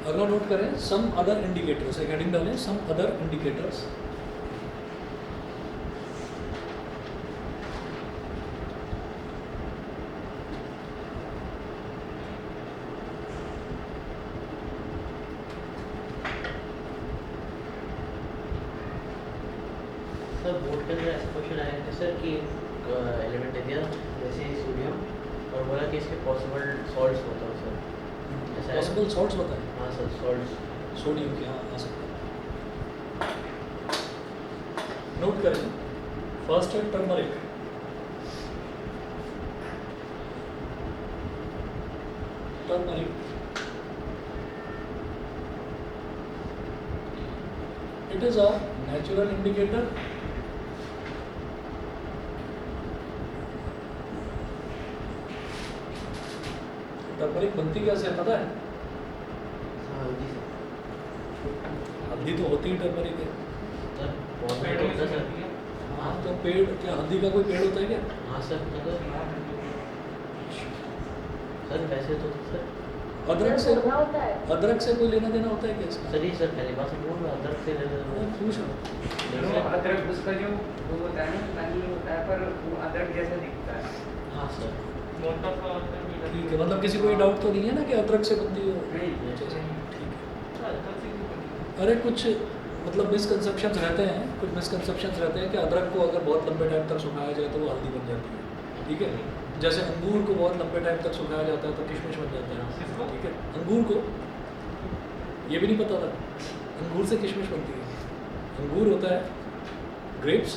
अगला नोट करें सम अदर इंडिकेटर्स, एक हेडिंग डालें some other indicators. Sir board के अंदर ऐसा क्वेश्चन आया था सर कि एलिमेंट दे दिया जैसे सोडियम और बोला कि इसके पॉसिबल सॉल्ट्स बताओ सर, ऐसा है? पॉसिबल सॉल्ट्स बताएं। हाँ सर सॉल्ट्स। सोडियम के यहाँ आ सकता है। नोट करें फर्स्ट है turmeric, turmeric it is a natural indicator, turmeric बनती कैसे है पता है? हाँ जी सर। हल्दी तो होती ही टर्मरिक है। सर बहुत पेड़ होता है में सर। हाँ तो पेड़, क्या हल्दी का कोई पेड़ होता है क्या? हाँ सर सर वैसे तो सर अदरक से, पौधा होता है। अदरक से कोई लेना देना होता है क्या इसका? सर ये सर पहली बात से बोल रहा अदरक से ले मैं पूछ रहा हूँ। नहीं सर। अदरक उसका जो वो होता है ना, नहीं होता है पर वो अदरक जैसा दिखता है। हाँ सर। मोटा सा होता है ठीक है, मतलब किसी को ये डाउट तो नहीं है ना कि अदरक से बनती हो? नहीं। अच्छा, ठीक है। अदरक से क्यों बनती है? अरे कुछ मतलब मिसकंसेप्शंस रहते हैं, कुछ मिसकंसेप्शंस रहते हैं कि अदरक को अगर बहुत लंबे टाइम तक सुखाया जाए तो वो हल्दी बन जाती है, ठीक है। जैसे अंगूर को बहुत लंबे टाइम तक सुखाया जाता है तो किशमिश बन जाता है, किसको? ठीक है। अंगूर को, ये भी नहीं पता था, अंगूर से किशमिश बनती है। अंगूर होता है ग्रेप्स,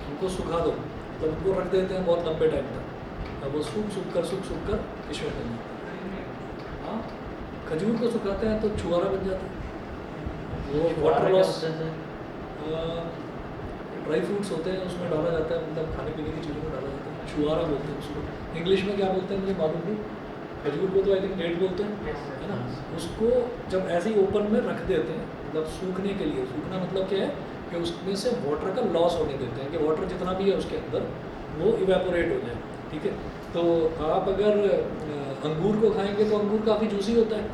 उनको सुखा दो, मतलब उनको रख देते हैं बहुत लंबे टाइम तक, अब वो सूख कर किशमिश बन जाता है। हाँ, खजूर को सुखाते हैं तो छुआरा बन जाता है। वो वाटर लॉस, ड्राई फ्रूट्स होते हैं उसमें डाला जाता है, मतलब खाने पीने की चीज़ों में डाला जाता है, छुआरा बोलते हैं उसको। इंग्लिश में क्या बोलते हैं मुझे मालूम नहीं, खजूर को तो आई थिंक डेट बोलते हैं, Yes, sir. है ना। उसको जब ऐसे ही ओपन में रख देते हैं, मतलब सूखने के लिए, सूखना मतलब क्या है कि उसमें से वाटर का लॉस होने देते हैं, कि वाटर जितना भी है उसके अंदर वो इवेपोरेट हो जाए, ठीक है। तो आप अगर अंगूर को खाएंगे तो अंगूर काफ़ी जूसी होता है,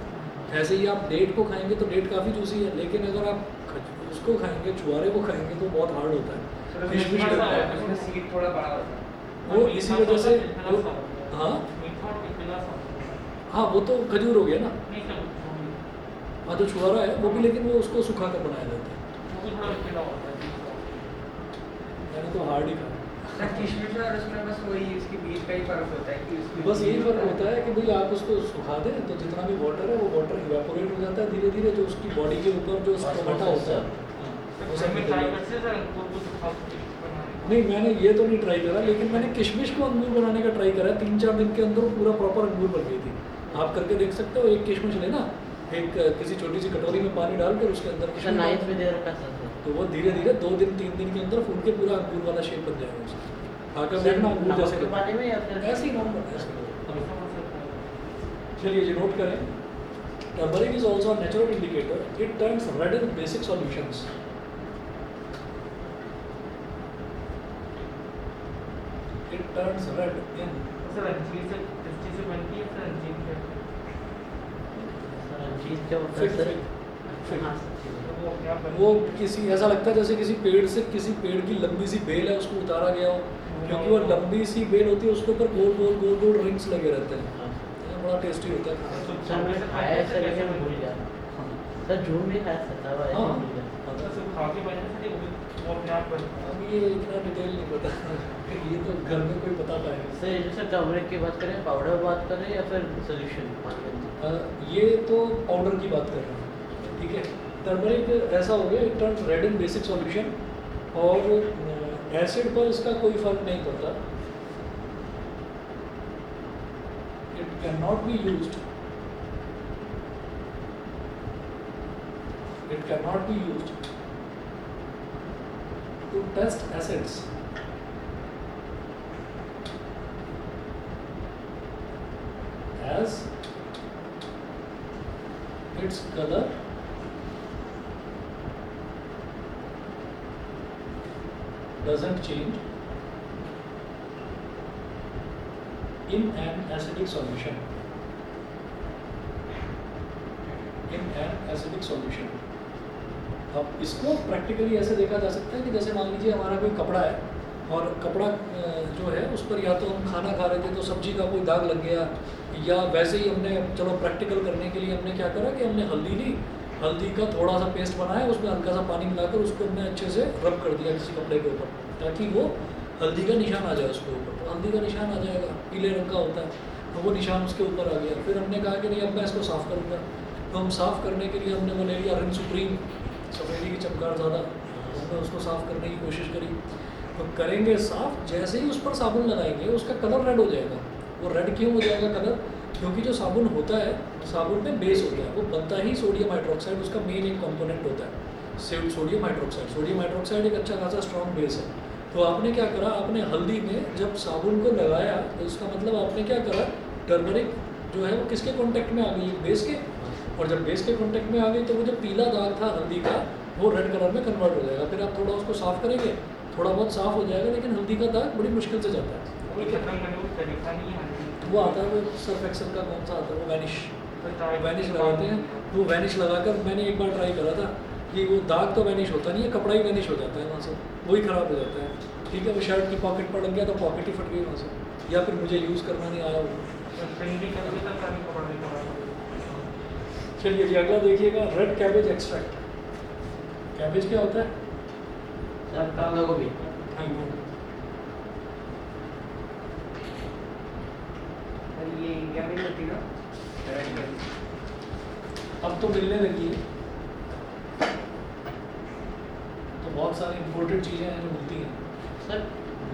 ऐसे ही आप डेट को खाएंगे तो डेट काफ़ी जूसी है, लेकिन अगर आप उसको खाएंगे, छुआरे को खाएंगे तो बहुत हार्ड होता है, सर किशमिश मीठा सा लगता है। है। उसमें सीड थोड़ा बड़ा होता है। वो इसी वजह से वो, हाँ मीठा और पिघला सा होता है। हाँ वो तो खजूर हो गया ना। नहीं सर, वो हाँ जो छुआरा है वो भी, लेकिन वो उसको सुखा कर बनाया जाता है। भी थोड़ा पिघला होता है। मैंने तो हार्ड ही खाया। सर किशमिश और उसमें बस वही उसके बीच का ही फर्क होता है कि उसमें बस यही फर्क होता है कि भाई आप उसको सुखा दें तो जितना भी वाटर है वो वाटर इवेपोरेट हो जाता है धीरे धीरे, जो उसकी बॉडी के ऊपर जो स्टोमेटा होता है, हाँ, वो सर सब में निकल ट्राई जाता है। करते हैं सर अंगूर को सुखा के बनाने का। नहीं मैंने ये तो नहीं ट्राई करा, लेकिन मैंने किशमिश को अंगूर बनाने का ट्राई करा, 3-4 दिन के अंदर वो पूरा प्रॉपर अंगूर बन गई थी। आप करके देख सकते हो, एक किशमिश लेना, एक किसी छोटी सी कटोरी में पानी डालकर उसके अंदर सर किशमिश 9th डालना। में दे रखा सर। तो वो धीरे धीरे 2 दिन 3 दिन के अंदर फूल के पूरा अंगूर वाला शेप बन जाएगा उसका। खाकर सर देखना अंगूर नमक जैसे के पानी में या फिर ऐसे ही नॉर्मल ऐसे ही। ऐसा हो सकता है। चलिए जी नोट करें, turmeric is also a natural indicator, it turns red in basic solutions. It turns red in, sir अंजीर से किस चीज़ से बनती है सर? अंजीर क्या है? सर चीज़ क्या होता है फिग, सर? फिग। हाँ सर चीज़। तो वो अपने आप बनती वो है। किसी ऐसा लगता है जैसे किसी पेड़ से, किसी पेड़ की लंबी सी बेल है उसको उतारा गया हो, क्योंकि वो लंबी सी बेल होती है, उसके ऊपर गोल गोल रिंग्स लगे रहते हैं। हाँ ये बड़ा टेस्टी होता है खाने में। सर मैंने खाया है सर लेकिन भूल गया। सर झूम भी खाया सर, तब ऐसे हाँ। भूल गया। सर सिर्फ खा के बनने से नहीं, वो अपने आप बनता है। अब ये इतना डिटेल नहीं पता, ये तो घर में कोई बता पाएगा। सर ये जो सर टर्मरिक की बात करें, पाउडर बात करें या फिर सोल्यूशन पानी के अंदर? ये तो पाउडर की बात कर रहे हैं, ठीक है। टर्मरिक ऐसा हो गया, it turns red in basic solution, और एसिड पर इसका कोई फर्क नहीं पड़ता। It can not be used, it can not be used to test acids as its color doesn't change in an acidic solution. in an acidic solution. अब इसको practically ऐसे देखा जा सकता है कि जैसे मान लीजिए हमारा कोई कपड़ा है और कपड़ा जो है उस पर या तो हम खाना खा रहे थे तो सब्जी का कोई दाग लग गया, या वैसे ही हमने चलो प्रैक्टिकल करने के लिए हमने क्या करा कि हमने हल्दी ली, हल्दी का थोड़ा सा पेस्ट बनाया, उसमें हल्का सा पानी मिलाकर उसको हमने अच्छे से रब कर दिया किसी कपड़े के ऊपर ताकि वो हल्दी का निशान आ जाए उसके ऊपर। तो हल्दी का निशान आ जाएगा, पीले रंग का होता है, तो वो निशान उसके ऊपर आ गया। फिर हमने कहा कि नहीं अब मैं इसको साफ़ करूँगा, तो हम साफ़ करने के लिए हमने वो ले लिया रिन सुप्रीम, सफ़ेदी की चमकार ज़्यादा, हमने उसको साफ़ करने की कोशिश करी। तो करेंगे साफ़, जैसे ही उस पर साबुन लगाएंगे उसका कलर रेड हो जाएगा। वो रेड क्यों हो जाएगा कलर? क्योंकि जो साबुन होता है, साबुन में बेस होता है, वो बनता ही सोडियम हाइड्रोक्साइड, उसका मेन एक कंपोनेंट होता है सोडियम हाइड्रोक्साइड। सोडियम हाइड्रोक्साइड एक अच्छा खासा स्ट्रॉन्ग बेस है। तो आपने क्या करा, आपने हल्दी में जब साबुन को लगाया तो इसका मतलब आपने क्या करा, टर्मरिक जो है वो किसके कांटेक्ट में आ गई, बेस के, और जब बेस के कांटेक्ट में आ गई तो वो जो पीला दाग था हल्दी का वो रेड कलर में कन्वर्ट हो जाएगा। फिर आप थोड़ा उसको साफ़ करेंगे, थोड़ा बहुत साफ़ हो जाएगा, लेकिन हल्दी का दाग बड़ी मुश्किल से जाता है। वो खत्म करने को तरीका नहीं है। वो आता है, वो सर्फ एक्सेल का कौन सा आता है, वो वैनिश लगाते हैं। तो वैनिश लगाकर मैंने एक बार ट्राई करा था कि वो दाग तो वैनिश होता नहीं है, कपड़ा ही वैनिश हो जाता है वहाँ से, वही ख़राब हो जाता है। ठीक है, वो शर्ट की पॉकेट पर लग गया तो पॉकेट ही फट गई वहाँ से, या फिर मुझे यूज़ करना नहीं आया वो। चलिए जी अगला देखिएगा, रेड कैबेज एक्सट्रैक्ट। कैबेज क्या होता है? सर पत्ता गोभी। हाँ, वो ये इंडिया में होती है ना। अब तो मिलने लगी है, तो बहुत सारी इम्पोर्टेड चीज़ें हैं जो मिलती हैं। सर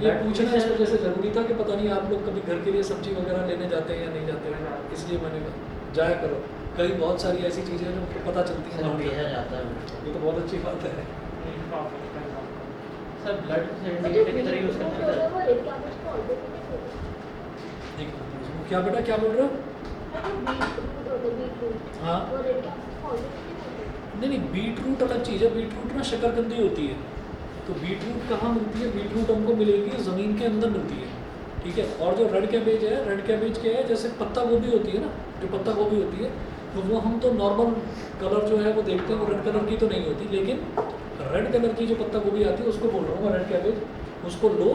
ये पूछना इस वजह से ज़रूरी था कि पता नहीं आप लोग कभी घर के लिए सब्जी वगैरह लेने जाते हैं या नहीं जाते हैं, इसलिए मैंने कहा जाया करो। कई बहुत सारी ऐसी चीज़ें हैं जो पता चलती हैं सर वहाँ भेजा पे। जाता है मुझको। ये तो बहुत अच्छी बात है। सर ब्लड और जो सर्टिफिकेट की तरह यूज़ बीटरूट करते हैं होता है सर। वो रेड कैबेज का ऑल्टरनेटिव होता है। एक क्या बेटा क्या बोल रहे हो? बीटरूट होता है, बीटरूट हाँ वो रेड कैबेज का ऑल्टरनेटिव होता है। नहीं बीटरूट अलग चीज़ है। बीटरूट ना शकरकंदी होती है, तो बीटरूट कहाँ मिलती है? बीटरूट हमको मिलेगी ज़मीन के अंदर मिलती है, ठीक है। और जो रेड कैबेज है, रेड कैबेज क्या है, जैसे पत्ता गोभी होती है ना, जो पत्ता गोभी होती है तो वो हम तो नॉर्मल कलर जो है वो देखते हैं, वो रेड कलर की तो नहीं होती, लेकिन रेड कलर की जो पत्ता गोभी आती है उसको बोल रहा हूँ मैं रेड कैबेज। उसको लो,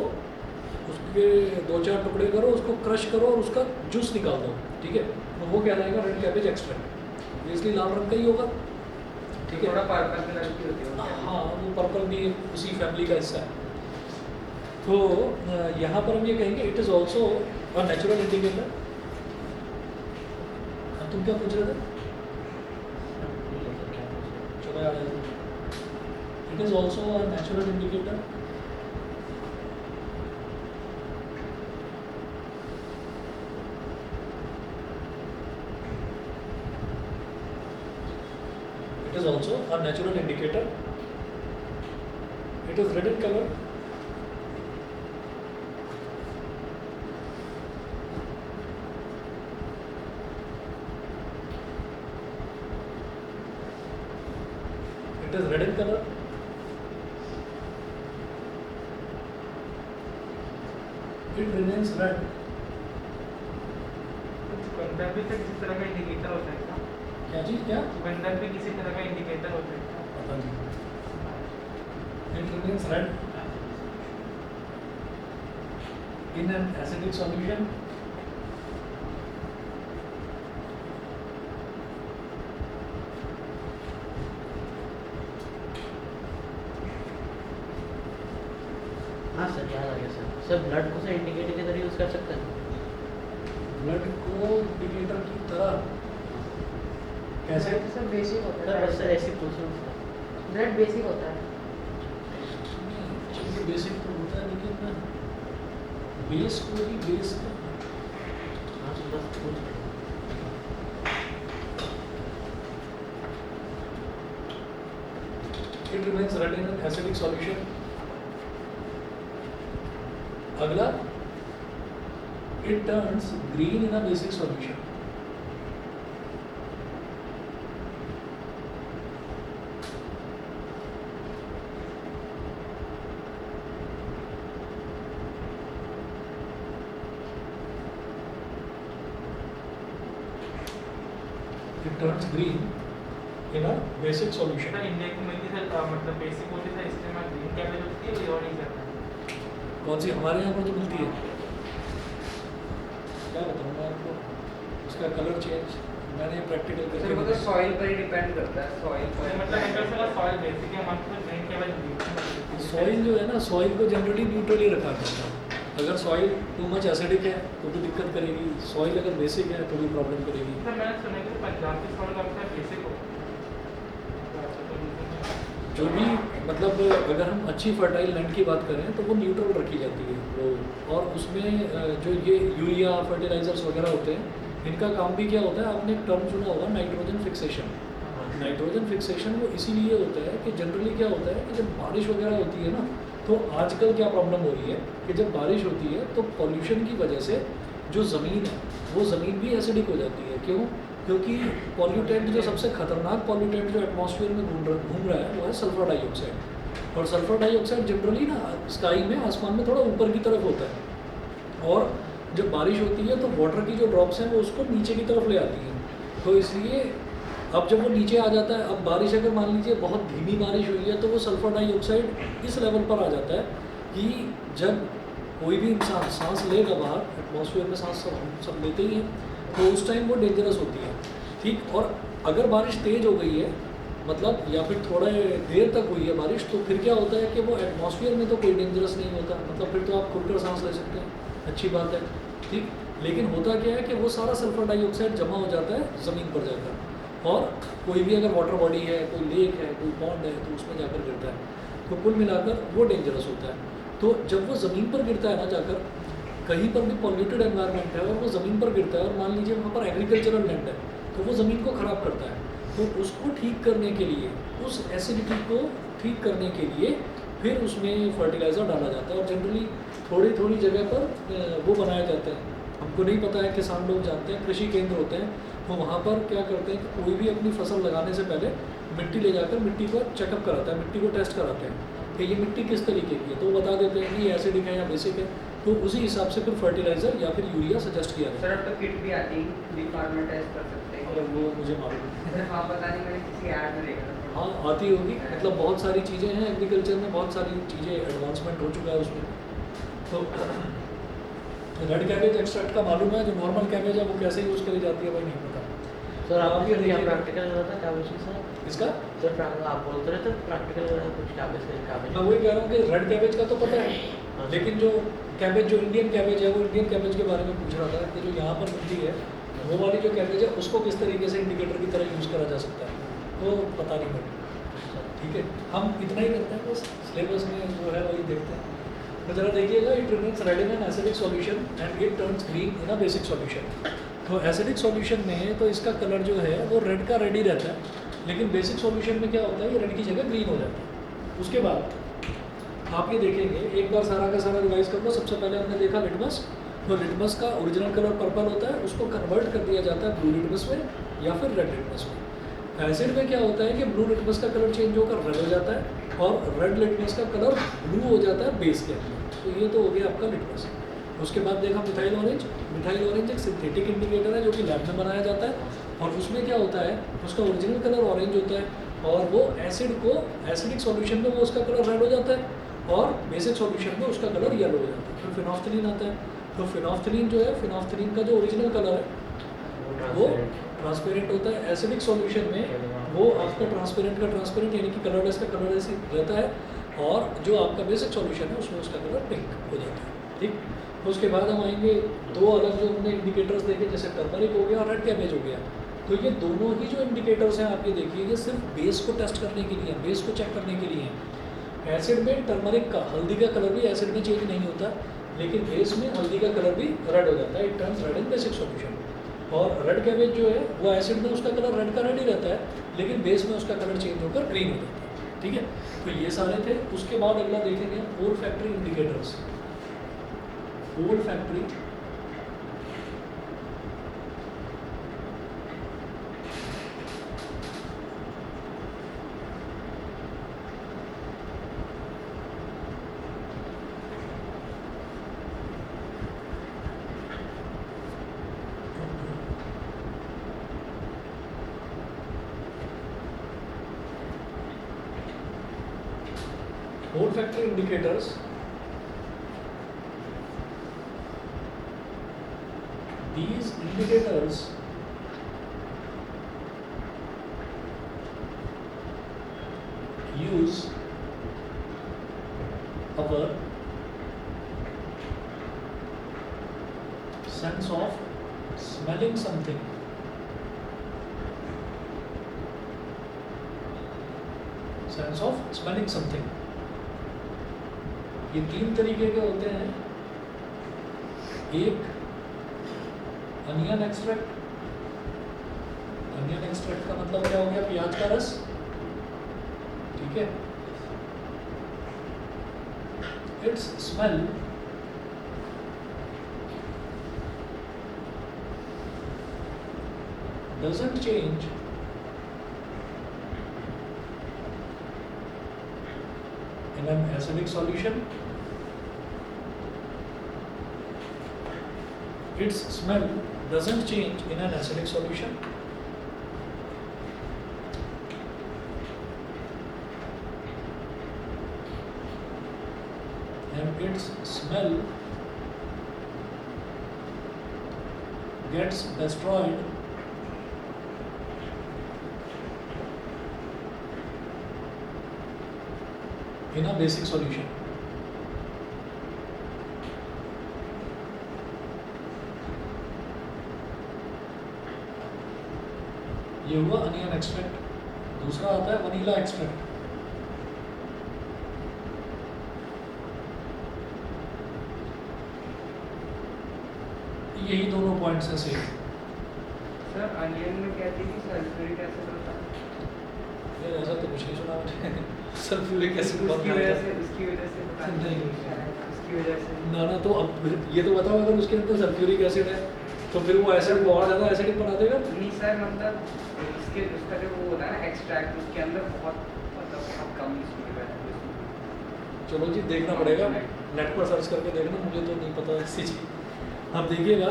उसके 2-4 टुकड़े करो, उसको क्रश करो और उसका जूस निकाल दो, ठीक है, तो वो कहलाएगा रेड कैबेज एक्सट्रैक्ट। इसलिए लाल रंग का ही होगा, ठीक है। थोड़ा पर्पल कलर की होती है वो। हाँ, वो पर्पल भी उसी फैमिली का हिस्सा है। तो यहाँ पर हम ये कहेंगे it is also a natural indicator. तुम क्या पूछ रहे थे? चलो याद आया। It is also a natural indicator. It is also a natural indicator. It is red in color. It is red in color. It remains red. गंदम भी किसी तरह का इंडिकेटर होता है क्या? क्या चीज़ क्या? गंदम भी किसी तरह का इंडिकेटर होता है क्या? पता नहीं। It remains red in an acidic solution. हाँ सर याद आ गया सर। सर ब्लड को सर इंडिकेटर की तरह यूज़ कर सकते हैं। ब्लड को इंडिकेटर की तरह कैसे? ब्लड सर बेसिक होता सर है। बस सर ऐसी पूछ रहा हूँ सर। ब्लड बेसिक होता है। चलिए बेसिक तो होता है, लेकिन बेस को ही बेस हाँ सर बस पूछ रहा हूँ। it remains red in an acidic solution. अगला, it turns green in a basic solution. It turns green in a basic solution. Sir India की मिलती सर मतलब बेसिक होती है इसमें मैं ग्रीन कैबेज होती है कोई और नहीं करता कौन सी हमारे यहाँ पर जो मिलती है क्या बताऊँ मैं आपको, उसका कलर चेंज मैंने प्रैक्टिकल सर करके वो तो सॉइल पर ही डिपेंड करता है, सॉइल पर मतलब इंटर से सॉइल बेसिक है मतलब ग्रीन कैबेज सॉइल जो है ना, सॉइल को जनरली न्यूट्रल ही रखा जाता है। अगर सॉइल टू मच एसिडिक है तो भी दिक्कत करेगी, सॉइल अगर बेसिक है तो भी प्रॉब्लम करेगी। सर मैंने सुना कि पंजाब की सॉइल का बेसिक हो जो भी मतलब अगर हम अच्छी फर्टाइल लैंड की बात करें तो वो न्यूट्रल रखी जाती है वो, और उसमें जो ये यूरिया फर्टिलाइजर्स वगैरह होते हैं इनका काम भी क्या होता है, आपने एक टर्म सुना होगा नाइट्रोजन फिक्सेशन। नाइट्रोजन फिक्सेशन वो इसीलिए होता है कि जनरली क्या होता है कि जब बारिश वगैरह होती है ना, तो आजकल क्या प्रॉब्लम हो रही है कि जब बारिश होती है तो पॉल्यूशन की वजह से जो ज़मीन है वो ज़मीन भी एसिडिक हो जाती है। क्यों? क्योंकि पॉल्यूटेंट जो सबसे खतरनाक पॉल्यूटेंट जो एटमॉस्फेयर में घूम रहा है वो है सल्फर डाइऑक्साइड। और सल्फर डाइऑक्साइड जनरली ना स्काई में, आसमान में थोड़ा ऊपर की तरफ होता है, और जब बारिश होती है तो वाटर की जो ड्रॉप्स हैं वो उसको नीचे की तरफ ले आती हैं। तो इसलिए अब जब वो नीचे आ जाता है, अब बारिश अगर मान लीजिए बहुत धीमी बारिश हुई है तो वो सल्फर डाइऑक्साइड इस लेवल पर आ जाता है कि जब कोई भी इंसान सांस लेगा बाहर, एटमॉस्फेयर में सांस हम सब लेते ही हैं, तो उस टाइम वो डेंजरस होती है। ठीक, और अगर बारिश तेज़ हो गई है मतलब या फिर थोड़ा देर तक हुई है बारिश, तो फिर क्या होता है कि वो एटमॉस्फेयर में तो कोई डेंजरस नहीं होता, मतलब फिर तो आप खुलकर सांस ले सकते हैं, अच्छी बात है। ठीक, लेकिन होता क्या है कि वो सारा सल्फर डाइऑक्साइड जमा हो जाता है ज़मीन पर जाकर, और कोई भी अगर वाटर बॉडी है, कोई लेक है, कोई पॉन्ड है, तो उसमें जाकर गिरता है। तो कुल मिलाकर वो डेंजरस होता है। तो जब वो ज़मीन पर गिरता है ना जाकर, कहीं पर भी पॉल्यूटेड एनवायरनमेंट है और वो ज़मीन पर गिरता है, और मान लीजिए वहाँ पर एग्रीकल्चरल लैंड है, तो वो ज़मीन को ख़राब करता है। तो उसको ठीक करने के लिए, उस एसिडिटी को ठीक करने के लिए फिर उसमें फर्टिलाइज़र डाला जाता है, और जनरली थोड़ी थोड़ी जगह पर वो बनाए जाते हैं। हमको नहीं पता है, किसान लोग जानते हैं, कृषि केंद्र होते हैं, तो वहाँ पर क्या करते हैं कि कोई भी अपनी फसल लगाने से पहले मिट्टी ले जाकर मिट्टी को चेकअप कराता है, मिट्टी को टेस्ट कराते हैं कि ये मिट्टी किस तरीके की है, तो वो बता देते हैं कि ये एसिडिक है या बेसिक है, तो उसी हिसाब से फिर फर्टिलाइज़र या फिर यूरिया सजेस्ट किया जाता सर अब तो किट भी आती है, बी फार्मर टेस्ट कर सकते है। हैं। और वो मुझे मालूम है। सर हाँ पता नहीं, मैंने किसी ऐड में देखा था। हाँ, आती होगी, मतलब बहुत सारी चीज़ें हैं एग्रीकल्चर में, बहुत सारी चीज़ें एडवांसमेंट हो चुका है उसमें। तो रेड कैबेज एक्सट्रैक्ट का मालूम है, जो नॉर्मल कैबेज है वो कैसे यूज़ करी जाती है भाई नहीं पता। सर आप ये देखिए प्रैक्टिकल हो रहा था कैबेज सर? इसका सर आप बोलते रहे थे प्रैक्टिकल कुछ कैबेज मैं वही कह रहा हूँ कि रेड कैबेज का तो पता है, लेकिन जो कैबेज, जो इंडियन कैबेज है, वो इंडियन कैबेज के बारे में पूछ रहा था कि जो यहाँ पर मिलती है वो वाली जो कैबेज है उसको किस तरीके से इंडिकेटर की तरह यूज़ करा जा सकता है, तो पता नहीं मुझे। ठीक है, हम इतना ही करते हैं, बस सिलेबस में जो है वही देखते हैं। तो ज़रा देखिएगा, it remains red in an acidic solution and it turns green in a basic solution. तो एसिडिक सॉल्यूशन में तो इसका कलर जो है वो रेड का रेड ही रहता है, लेकिन बेसिक सॉल्यूशन में क्या होता है, ये रेड की जगह ग्रीन हो जाता है। उसके बाद आप ये देखेंगे, एक बार सारा का सारा रिवाइज कर लो। सबसे पहले हमने देखा लिटमस, तो लिटमस का ओरिजिनल कलर पर्पल होता है, उसको कन्वर्ट कर दिया जाता है ब्लू लिटमस में या फिर रेड लिटमस में। एसिड में क्या होता है कि ब्लू लिटमस का कलर चेंज होकर रेड हो जाता है और रेड लिटमस का कलर ब्लू हो जाता है बेस के अंदर। तो ये तो हो गया आपका लिटमस। उसके बाद देखा मिथाइल ऑरेंज। मिथाइल ऑरेंज एक सिंथेटिक इंडिकेटर है जो कि लैब में बनाया जाता है, और उसमें क्या होता है, उसका ओरिजिनल कलर ऑरेंज होता है और वो एसिड को, एसिडिक सॉल्यूशन में वो उसका कलर रेड हो जाता है और बेसिक सॉल्यूशन में उसका कलर येलो हो जाता है। फिर फिनोफ्थलीन आता है, तो फिनोफ्थलीन जो है, फिनोफ्थलीन का जो ओरिजिनल कलर है वो ट्रांसपेरेंट होता है। एसिडिक सॉल्यूशन में वो आपका ट्रांसपेरेंट का ट्रांसपेरेंट यानी कि कलरलेस का कलरलेस रहता है, और जो आपका बेसिक सॉल्यूशन है उसमें उसका कलर पिंक हो जाता है। ठीक, उसके बाद हम आएंगे दो अलग जो हमने इंडिकेटर्स देखे, जैसे टर्मरिक हो गया और रेड कैबेज हो गया। तो ये दोनों ही जो इंडिकेटर्स हैं आप ये देखिए, ये सिर्फ बेस को टेस्ट करने के लिए, बेस को चेक करने के लिए हैं। एसिड में टर्मरिक का, हल्दी का कलर भी एसिड में चेंज नहीं होता, लेकिन बेस में हल्दी का कलर भी रेड हो जाता है, it turns red in basic solution. और रेड कैबेज जो है वो एसिड में उसका कलर रेड का रेड ही रहता है, लेकिन बेस में उसका कलर चेंज होकर ग्रीन हो जाता है। ठीक है, तो ये सारे थे। उसके बाद अगला देखेंगे four factory indicators. Four factory olfactory indicators these indicators use our sense of smelling something. Sense of smelling something. ये तीन तरीके के होते हैं. एक अनियन एक्सट्रैक्ट. अनियन एक्सट्रैक्ट का मतलब क्या हो गया? प्याज का रस. ठीक है. Its smell doesn't change in an acidic solution. Its smell doesn't change in an acidic solution. And its smell gets destroyed in a basic solution. ये हुआ अनियन एक्सट्रैक्ट. दूसरा आता है वनीला एक्सट्रैक्ट. यही दोनों पॉइंट्स हैं सेम. सर अनियन में कहती थी सल्फ्यूरिक एसिड होता है, यार ऐसा तो कुछ नहीं सुना मैंने. सल्फ्यूरिक एसिड उसकी वजह से पता नहीं. उसकी वजह से ना तो अब ये तो बताओ, अगर उसके अंदर सल्फ्यूरिक एसिड है तो फिर वो एसिड को और ज़्यादा एसिडिक बना देगा. नहीं सर, मतलब उसका जो वो होता है ना एक्सट्रैक्ट, उसके अंदर बहुत कम इसमें है. चलो जी, देखना पड़ेगा, नेट पर सर्च करके देखना, मुझे तो नहीं पता इसी चीज़. अब देखिएगा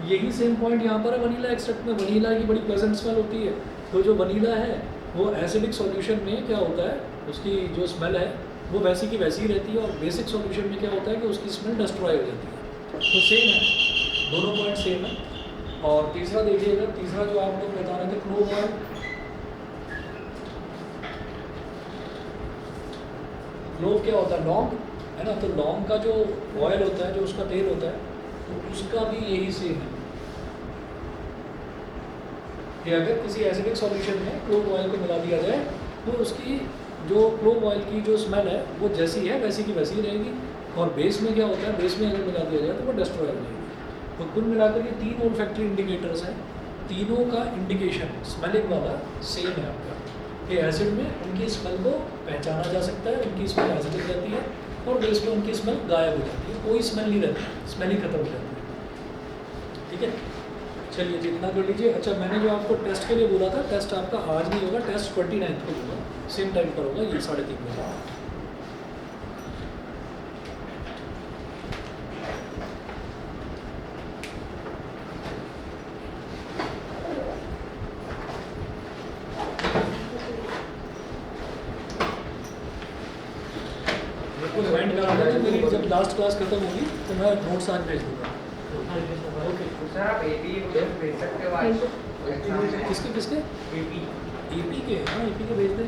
यही सेम पॉइंट यहाँ पर है वनीला एक्सट्रैक्ट में. वनीला की बड़ी प्लेजेंट स्मेल होती है. तो जो वनीला है वो एसिडिक सॉल्यूशन में क्या होता है, उसकी जो स्मेल है वो वैसी की वैसी ही रहती है, और बेसिक सॉल्यूशन में क्या होता है कि उसकी स्मेल डिस्ट्रॉय हो जाती है. तो सेम है, दोनों पॉइंट सेम है. और तीसरा देखिएगा, तीसरा जो आप लोग बता रहे थे क्लोव ऑयल. क्लोव क्या होता है? लौंग है ना. तो लौंग का जो ऑयल होता है, जो उसका तेल होता है, तो उसका भी यही सेम है कि अगर किसी एसिडिक सॉल्यूशन में क्लोव ऑयल को मिला दिया जाए तो उसकी जो क्लोव ऑयल की जो स्मेल है वो जैसी है वैसी की वैसी ही रहेगी. और बेस में क्या होता है, बेस में अगर मिला दिया जाए तो वो डिस्ट्रॉय हो जाएगी. तो कुल मिलाकर ये तीन ओल्फैक्टरी इंडिकेटर्स हैं. तीनों का इंडिकेशन स्मेलिंग वाला सेम है आपका, कि एसिड में उनकी स्मेल को पहचाना जा सकता है, उनकी स्मेल एसिडिक रहती है, और बेस में उनकी स्मेल गायब हो जाती है, कोई स्मेल नहीं रहती, स्मेल ही खत्म हो जाती है. ठीक है, चलिए जी इतना कर लीजिए. अच्छा, मैंने जो आपको टेस्ट के लिए बोला था, टेस्ट आपका आज नहीं होगा, टेस्ट 29 को होगा, सेम टाइम पर होगा, ये 3:30 बजे. मेरे को रिमाइंड करा देना, मेरी जब लास्ट क्लास खत्म होगी तो मैं नोट्स आज भेज दूँगा. ओके. सर आप एपी भेज सकते हो आज एग्जाम में. किसके किसके? एपी एपी के. हाँ, एपी के भेज दें.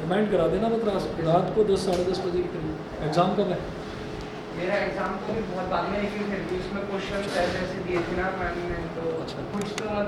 रिमाइंड करा देना बस रात को 10 साढ़े 10 बजे के करीब. एग्ज़ाम कब है? मेरा एग्जाम तो भी बहुत बाद में, लेकिन फिर भी उसमें क्वेश्चन ऐसे दिए थे ना मैम ने, तो अच्छा. कुछ तो मतलब